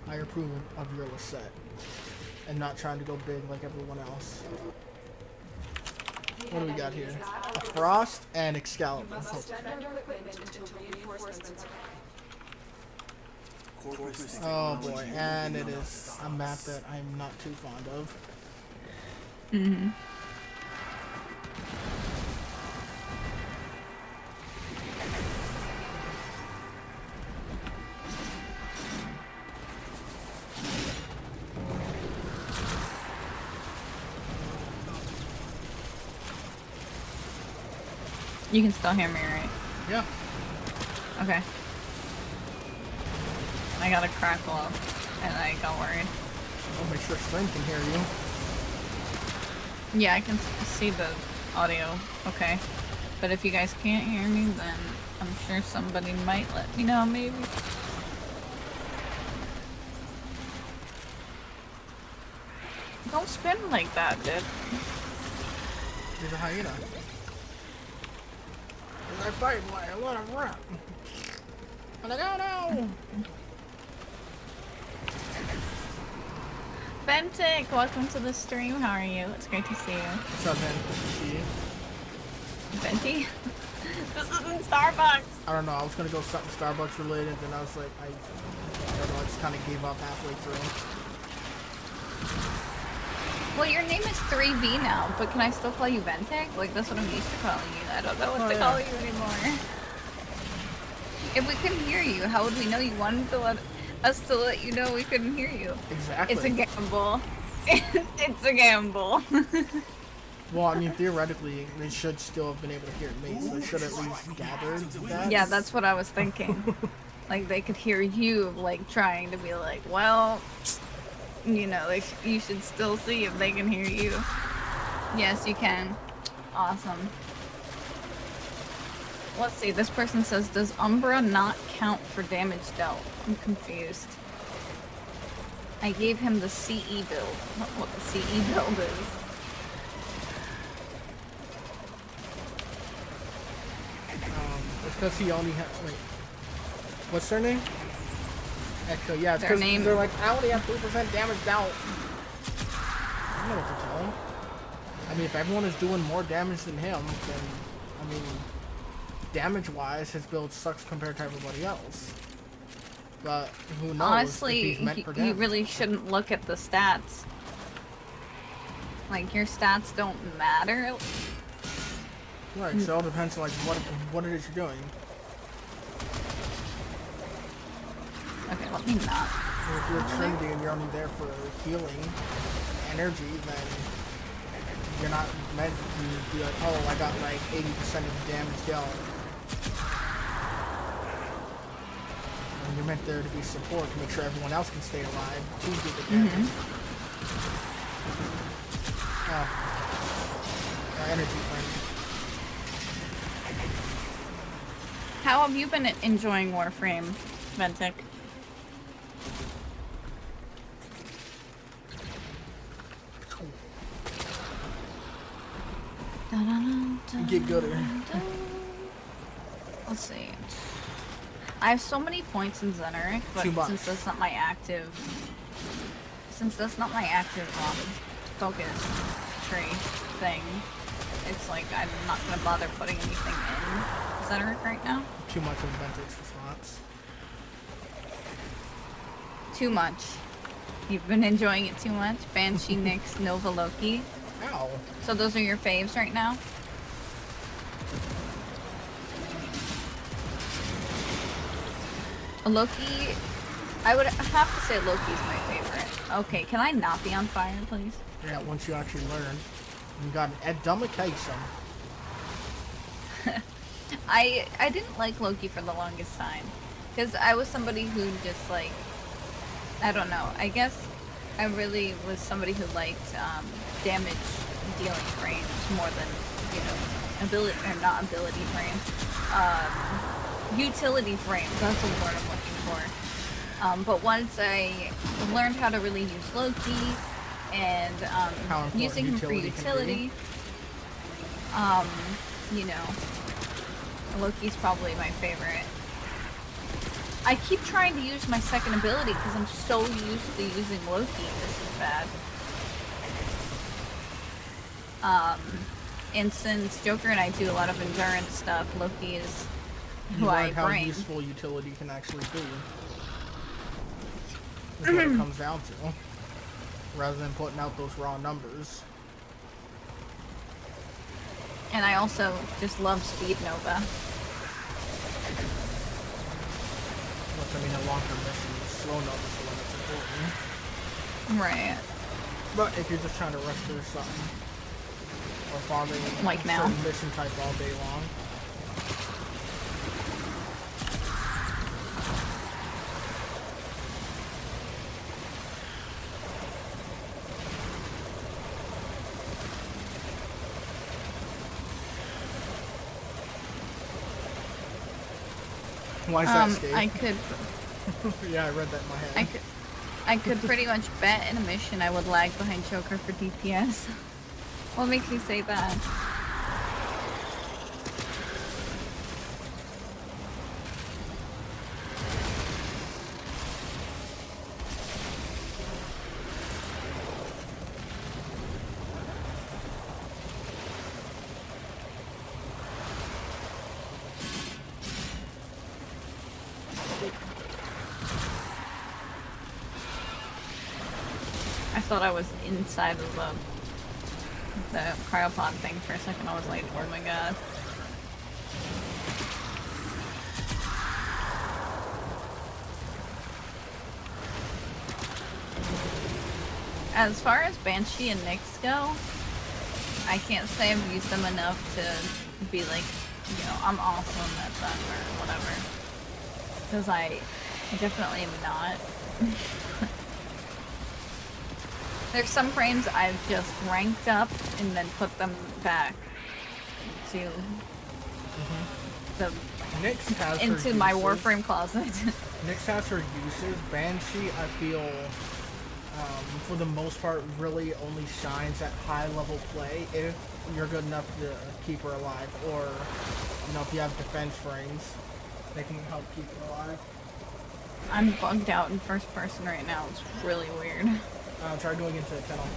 I approve of your Lisette and not trying to go big like everyone else. What do we got here? A Frost and Excalibur. Oh boy, and it is a map that I'm not too fond of. Mm-hmm. You can still hear me, right? Yeah. Okay. I got a crackle up, and I got worried. I'll make sure Slim can hear you. Yeah, I can see the audio. Okay. But if you guys can't hear me, then I'm sure somebody might let me know, maybe. Don't spin like that, dude. There's a hyena. I fight like a lot of rap. I'm like, oh no! Bentic, welcome to the stream. How are you? It's great to see you. What's up, man? See you. Venti? This isn't Starbucks! I don't know, I was gonna go something Starbucks related, then I was like, I don't know, I just kinda gave up halfway through. Well, your name is 3V now, but can I still call you Ventic? Like, that's what I'm used to calling you. I don't know what to call you anymore. If we couldn't hear you, how would we know you wanted to let us to let you know we couldn't hear you? Exactly. It's a gamble. It's a gamble. Well, I mean, theoretically, they should still have been able to hear me, so they should at least gathered that. Yeah, that's what I was thinking. Like, they could hear you, like, trying to be like, well... You know, like, you should still see if they can hear you. Yes, you can. Awesome. Let's see, this person says, does Umbra not count for damage dealt? I'm confused. I gave him the CE build. Not what the CE build is. because he only has. Wait. What's their name? Echo. Yeah, it's Their because name- they're like, I only have 3% damage out. I know what to tell him. I mean, if everyone is doing more damage than him, then, I mean, damage-wise, his build sucks compared to everybody else. But who knows Honestly, if he's meant for you damage. really shouldn't look at the stats. Like, your stats don't matter. Right, so it all depends on like what it is you're doing. Okay, let me not. If you're a Trinity and you're only there for healing energy, then you're not meant to be like, oh, I got like 80% of the damage down. And you're meant there to be support to make sure everyone else can stay alive to do the damage. Energy friend. How have you been enjoying Warframe, Ventic? Get gooder. Let's see. I have so many points in Xeneric, but Too much. since that's not my active focus tree thing, it's like I'm not gonna bother putting anything in Xeneric right now. Too much of Ventic's response. Too much. You've been enjoying it too much. Banshee, Nyx, Nova, Loki. Ow. So those are your faves right now? Loki, I would have to say Loki's my favorite. Okay, can I not be on fire, please? Yeah, once you actually learn. You got an education. I didn't like Loki for the longest time. Because I was somebody who just like, I don't know, I guess I really was somebody who liked damage dealing frames more than, you know, ability, or not ability frames. Utility frames, that's the word I'm looking for. But once I learned how to really use Loki and using him for utility, you know, Loki's probably my favorite. I keep trying to use my second ability because I'm so used to using Loki. This is bad. And since Joker and I do a lot of endurance stuff, Loki is who I learned how bring. useful utility can actually be. That's what it comes down to. Rather than putting out those raw numbers. And I also just love Speed Nova. Which, I mean, a long-term mission is slow numbers are when it's important. Right. But if you're just trying to rush through something, or farming Like a now. certain mission type all day long. Why is that scary? I could Yeah, I read that in my head. I could pretty much bet in a mission I would lag behind Joker for DPS. What makes you say that? I thought I was inside of the cryopod thing for a second. I was like, oh my god. As far as Banshee and Nyx go, I can't say I've used them enough to be like, you know, I'm awesome at them or whatever. Because I definitely am not. There's some frames I've just ranked up and then put them back to the Nyx has her into my uses. Warframe closet. Nyx has her uses. Banshee, I feel, for the most part, really only shines at high-level play if you're good enough to keep her alive, or, you know, if you have defense frames, they can help keep her alive. I'm bugged out in first person right now. It's really weird. Try going into the tunnel.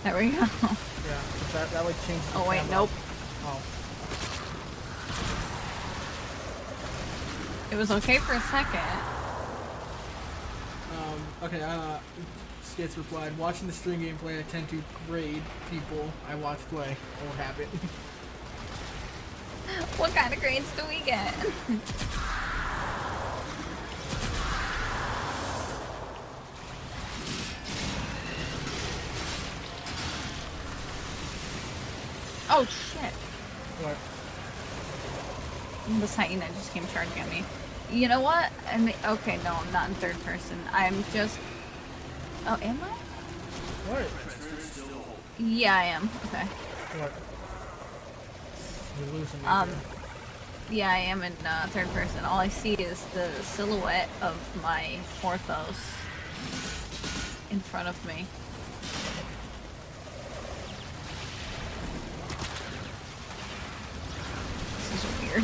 There we go. Yeah, 'cause that like changes the Oh wait, camera. nope. Oh. It was okay for a second. Okay, Skits replied, watching the stream gameplay, I tend to grade people I watch play. Old habit. What kind of grades do we get? Oh shit. What? This hyena just came charging at me. You know what? I mean, okay, no, I'm not in third person. I'm just... Oh, am I? What? Yeah, I am. Okay. What? You're losing me. Yeah, I am in third person. All I see is the silhouette of my Porthos in front of me. This is weird.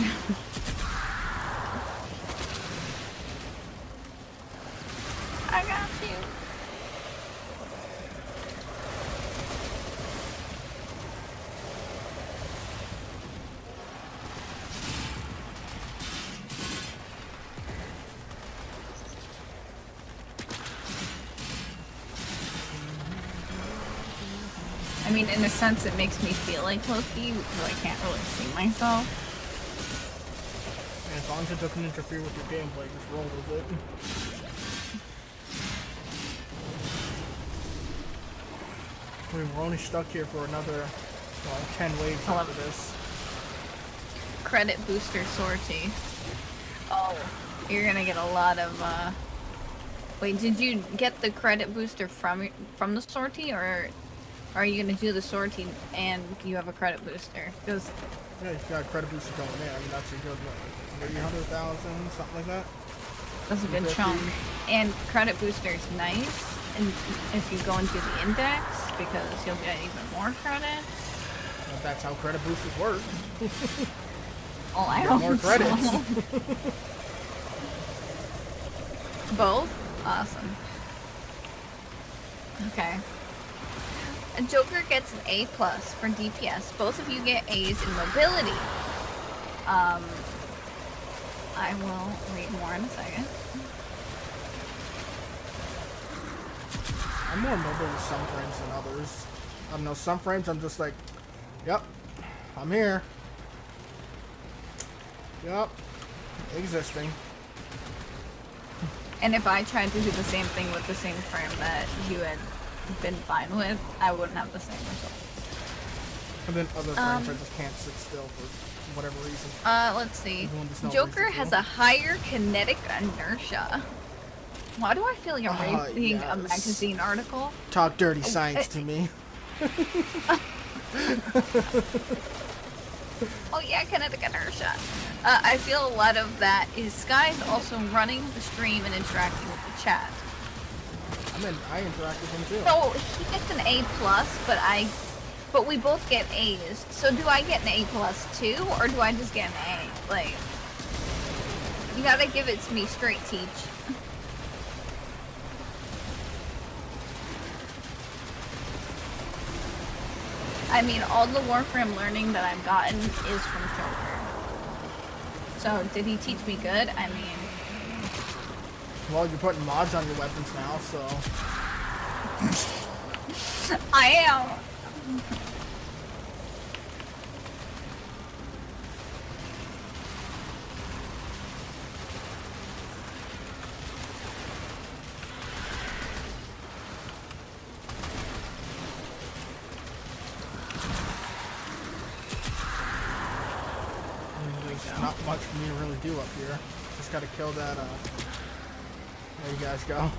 I got you. I mean, in a sense, it makes me feel like Loki, though I can't really see myself. And as long as it doesn't interfere with your gameplay, just roll with it. I mean, we're only stuck here for another, well, 10 waves after this. Credit booster sortie. Oh, you're gonna get a lot of, Wait, did you get the credit booster from the sortie, or are you gonna do the sortie and you have a credit booster? Because Yeah, you got a credit booster going in. I mean, that's a good, 300,000, something like that. that's a good chunk. And credit booster is nice, and if you go into the index, because you'll get even more credits. But that's how credit boosters work. Oh, I Get hope more credits. so. Both? Awesome. Okay. A Joker gets an A+ for DPS. Both of you get A's in mobility. I will read more in a second. I'm more mobile with some frames than others. I don't know, some frames I'm just like, yep, I'm here. Yep, existing. And if I tried to do the same thing with the same frame that you had been fine with, I wouldn't have the same results. And then other frames I just can't sit still for whatever reason. Let's see. Even when there's no Joker reason has to. a higher kinetic inertia. Why do I feel like I'm reading a yes. magazine article? Talk dirty science to me. Oh yeah, kinetic inertia. I feel a lot of that is Sky's also running the stream and interacting with the chat. I interact with him too. So he gets an A+, but we both get A's. So do I get an A+ too, or do I just get an A? Like, you gotta give it to me straight, Teach. I mean, all the Warframe learning that I've gotten is from Joker. So, did he teach me good? I mean... Well, you're putting mods on your weapons now, so... I am! There's not much for me to really do up here. Just gotta kill that, there you guys go.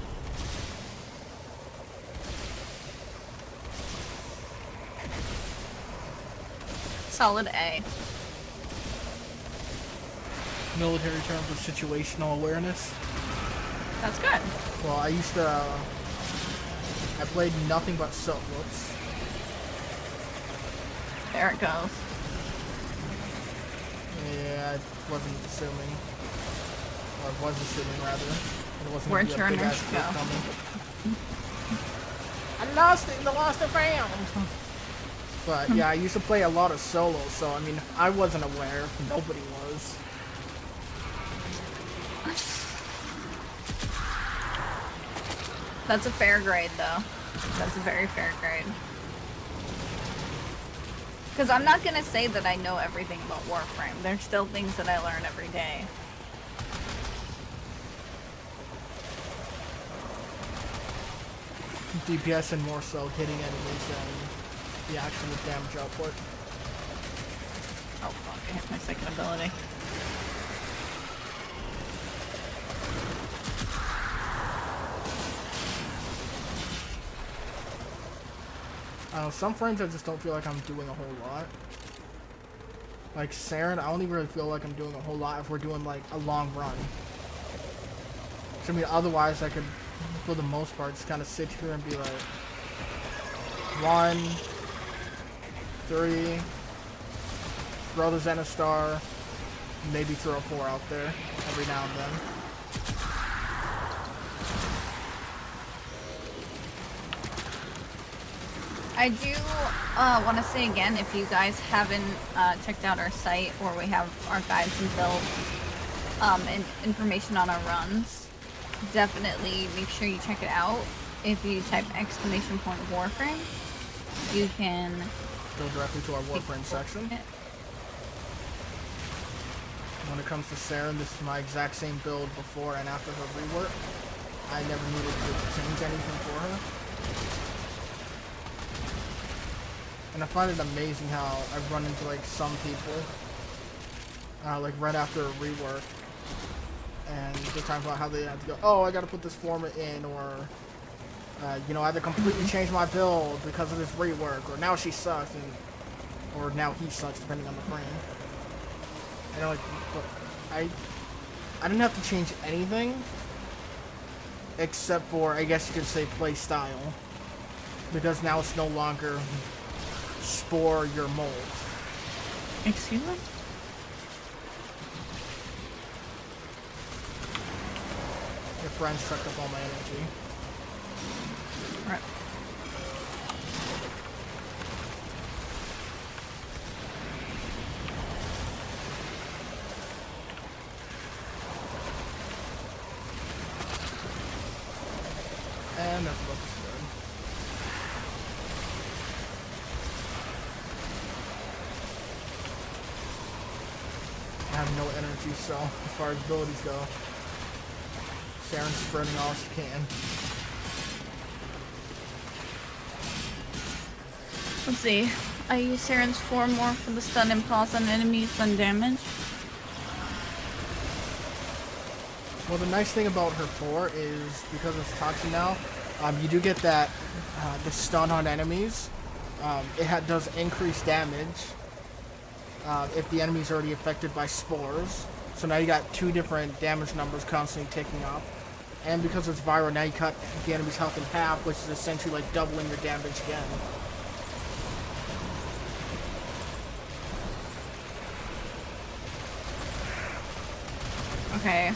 Solid A. military term for situational awareness. That's good. Well, I used to. I played nothing but whoops. There it goes. Yeah, I wasn't assuming. Or was assuming, rather. It wasn't Where'd gonna your be a big nurse ass go? clip coming. I lost it in the Lost and Found! But yeah, I used to play a lot of solo, so I mean, I wasn't aware. Nobody was. That's a fair grade, though. That's a very fair grade. Because I'm not going to say that I know everything about Warframe. There's still things that I learn every day. DPS and more so hitting enemies than the actual damage output. Oh fuck, I hit my second ability. Some frames I just don't feel like I'm doing a whole lot. Like Saren, I only really feel like I'm doing a whole lot if we're doing like a long run. So, I mean, otherwise I could, for the most part, just kind of sit here and be like, 1, 3, throw the Zenith Star, maybe throw a 4 out there every now and then. I do want to say again, if you guys haven't checked out our site where we have our guides and builds and information on our runs, definitely make sure you check it out. If you type !Warframe, you can Go directly to our Warframe section. When it comes to Saren, this is my exact same build before and after her rework. I never needed to change anything for her. And I find it amazing how I've run into like some people, like right after a rework, and they're talking about how they have to go, oh, I gotta put this format in, or, you know, I had to completely change my build because of this rework, or now she sucks, and, or now he sucks, depending on the frame. And I'm like, but I didn't have to change anything, except for, I guess you could say, play style, because now it's no longer spore your mold. Excuse me? Your friend sucked up all my energy. Right. And that's what it's good. I have no energy, so as far as abilities go, Saren's spreading all she can. Let's see. I use Saren's 4 more for the stun and pause on enemies than damage. Well, the nice thing about her 4 is, because it's toxin now, you do get that, the stun on enemies. It does increase damage if the enemy's already affected by spores. So now you got 2 different damage numbers constantly ticking up. And because it's viral, now you cut the enemy's health in half, which is essentially like doubling your damage again. Okay.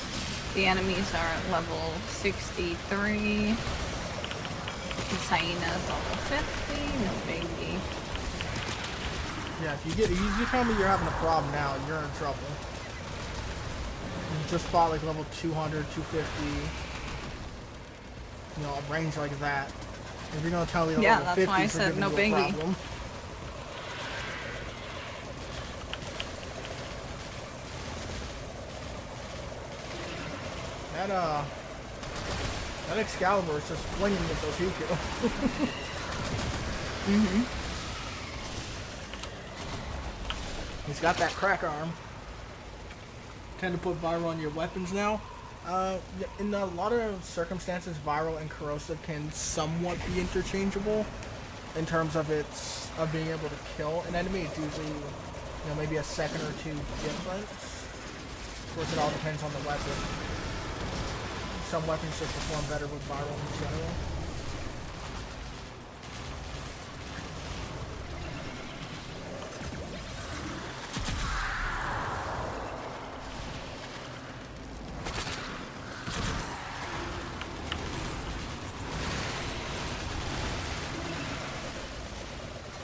The enemies are at level 63. This hyena's level 50. No biggie. Yeah, if you tell me you're having a problem now, you're in trouble. You just fought like level 200, 250. You know, a range like that. If you're gonna tell me the Yeah, level that's why I 50s are said giving no you a biggie. problem. That Excalibur is just flinging with those Hiku. Mm-hmm. He's got that crack arm. Tend to put viral on your weapons now. In a lot of circumstances, viral and corrosive can somewhat be interchangeable in terms of being able to kill an enemy. It's usually, you know, maybe a second or two difference. Of course, it all depends on the weapon. Some weapons just perform better with viral in general.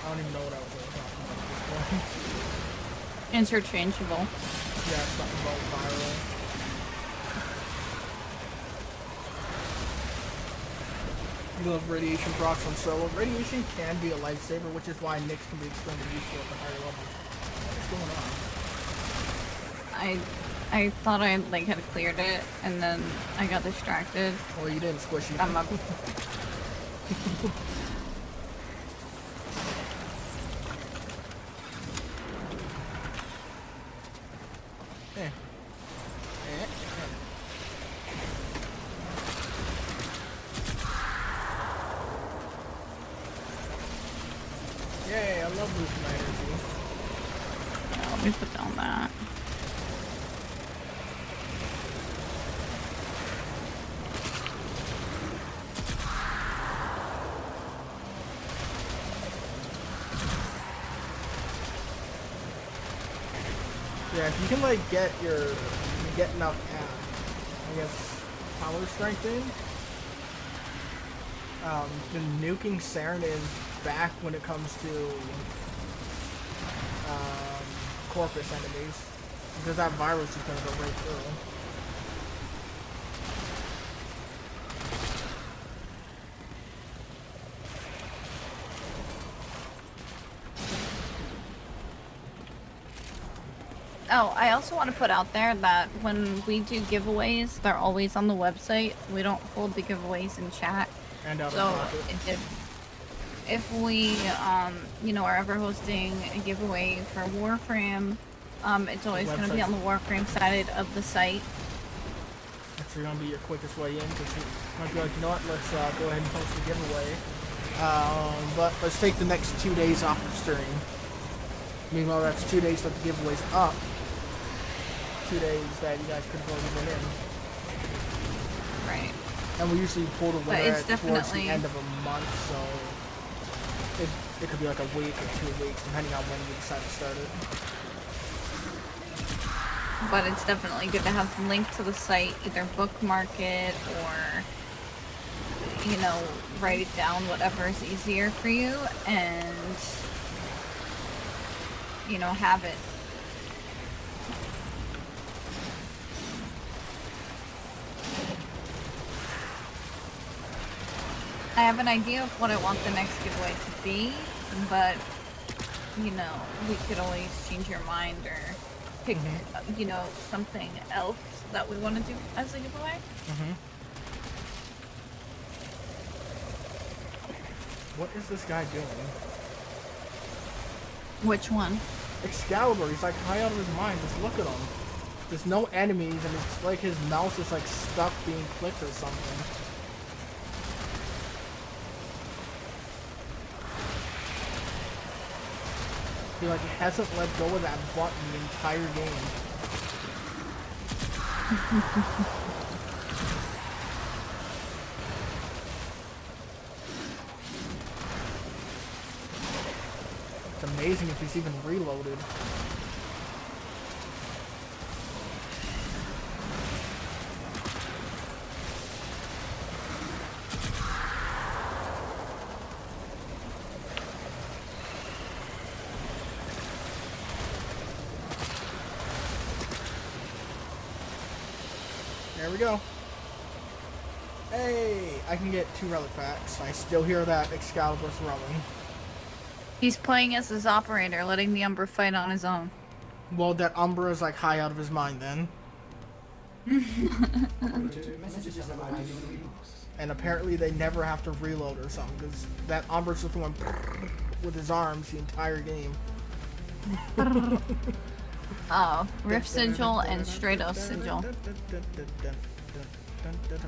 I don't even know what I was talking about at this point. Interchangeable. Yeah, something about viral. You love radiation procs on solo. Radiation can be a lifesaver, which is why Nyx can be extremely useful at the higher levels. What's going on? I thought I like had cleared it, and then I got distracted. Well, you didn't squish it. I'm up. Eh. Yay, I love boosting my energy. Yeah, let me put down that. Yeah, if you can like get enough I guess power strength in, the nuking Saren is back when it comes to Corpus enemies, because that virus is gonna go right through. Oh, I also want to put out there that when we do giveaways, they're always on the website. We don't hold the giveaways in chat. And out So of pocket. if we, you know, are ever hosting a giveaway for Warframe, it's always going to be on the Warframe side of the site. That's gonna be your quickest way in, because you might be like, you know what, let's go ahead and post the giveaway. But let's take the next 2 days off of stream. Meanwhile, that's 2 days that the giveaway's up. 2 days that you guys could have already been in. Right. And we usually pull the winner it's towards the definitely- end of a month, so it could be like a week or 2 weeks, depending on when we decide to start it. But it's definitely good to have the link to the site, either bookmark it or, you know, write it down, whatever is easier for you, and, you know, have it. I have an idea of what I want the next giveaway to be, but, you know, we could always change your mind or pick, you know, something else that we want to do as a giveaway. What is this guy doing? Which one? Excalibur, he's like high out of his mind, just look at him. There's no enemies, and it's like his mouse is like stuck being clicked or something. He like hasn't let go of that button the entire game. It's amazing if he's even reloaded. There we go. Hey, I can get 2 relic packs. I still hear that Excalibur thrumming. He's playing as his operator, letting the Umbra fight on his own. Well, that Umbra is like high out of his mind then. Messages arriving in your inbox. And apparently they never have to reload or something, because that Umbra's just the one with his arms the entire game. Oh, Rift Sigil and Stratos Sigil.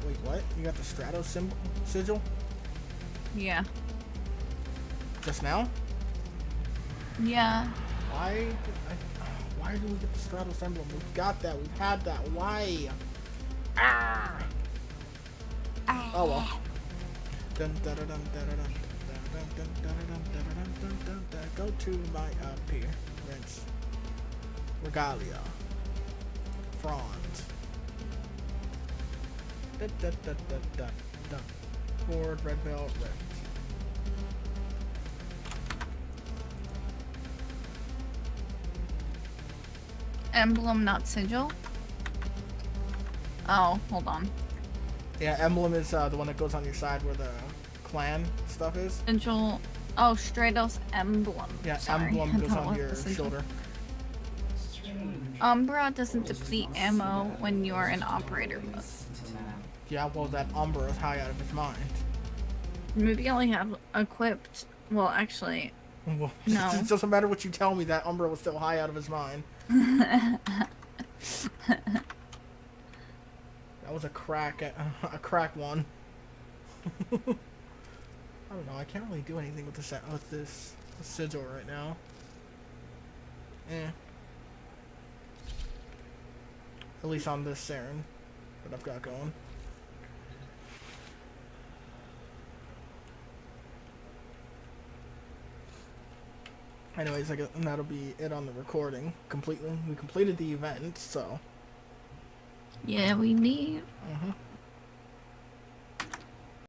Wait, what? You got the Stratos sigil? Yeah. Just now? Yeah. Why do we get the Stratos emblem? We've got that. We've had that. Why? Ah! Oh well. Dun, dun, dun, dun, dun, dun, dun, dun, dun, dun, dun, dun, dun, dun, dun. Go to my appearance. Regalia. Front. Dun, dun, dun, dun, dun, dun. Ford, Red Belt, Rift. Emblem, not sigil. Oh, hold on. Yeah, emblem is the one that goes on your side where the clan stuff is. Sigil. Oh, Stratos emblem. Yeah, Sorry. emblem I goes thought it on was your the sigil. shoulder. Umbra doesn't deplete ammo when you're in operator mode. Yeah, well, that Umbra is high out of its mind. Maybe I only have equipped. Well, actually, Well, no. it doesn't matter what you tell me, that Umbra was still high out of his mind. That was a crack one. I don't know, I can't really do anything with this sigil right now. At least on this Saren that I've got going. Anyways, and that'll be it on the recording. We completed the event, so. Yeah, we need.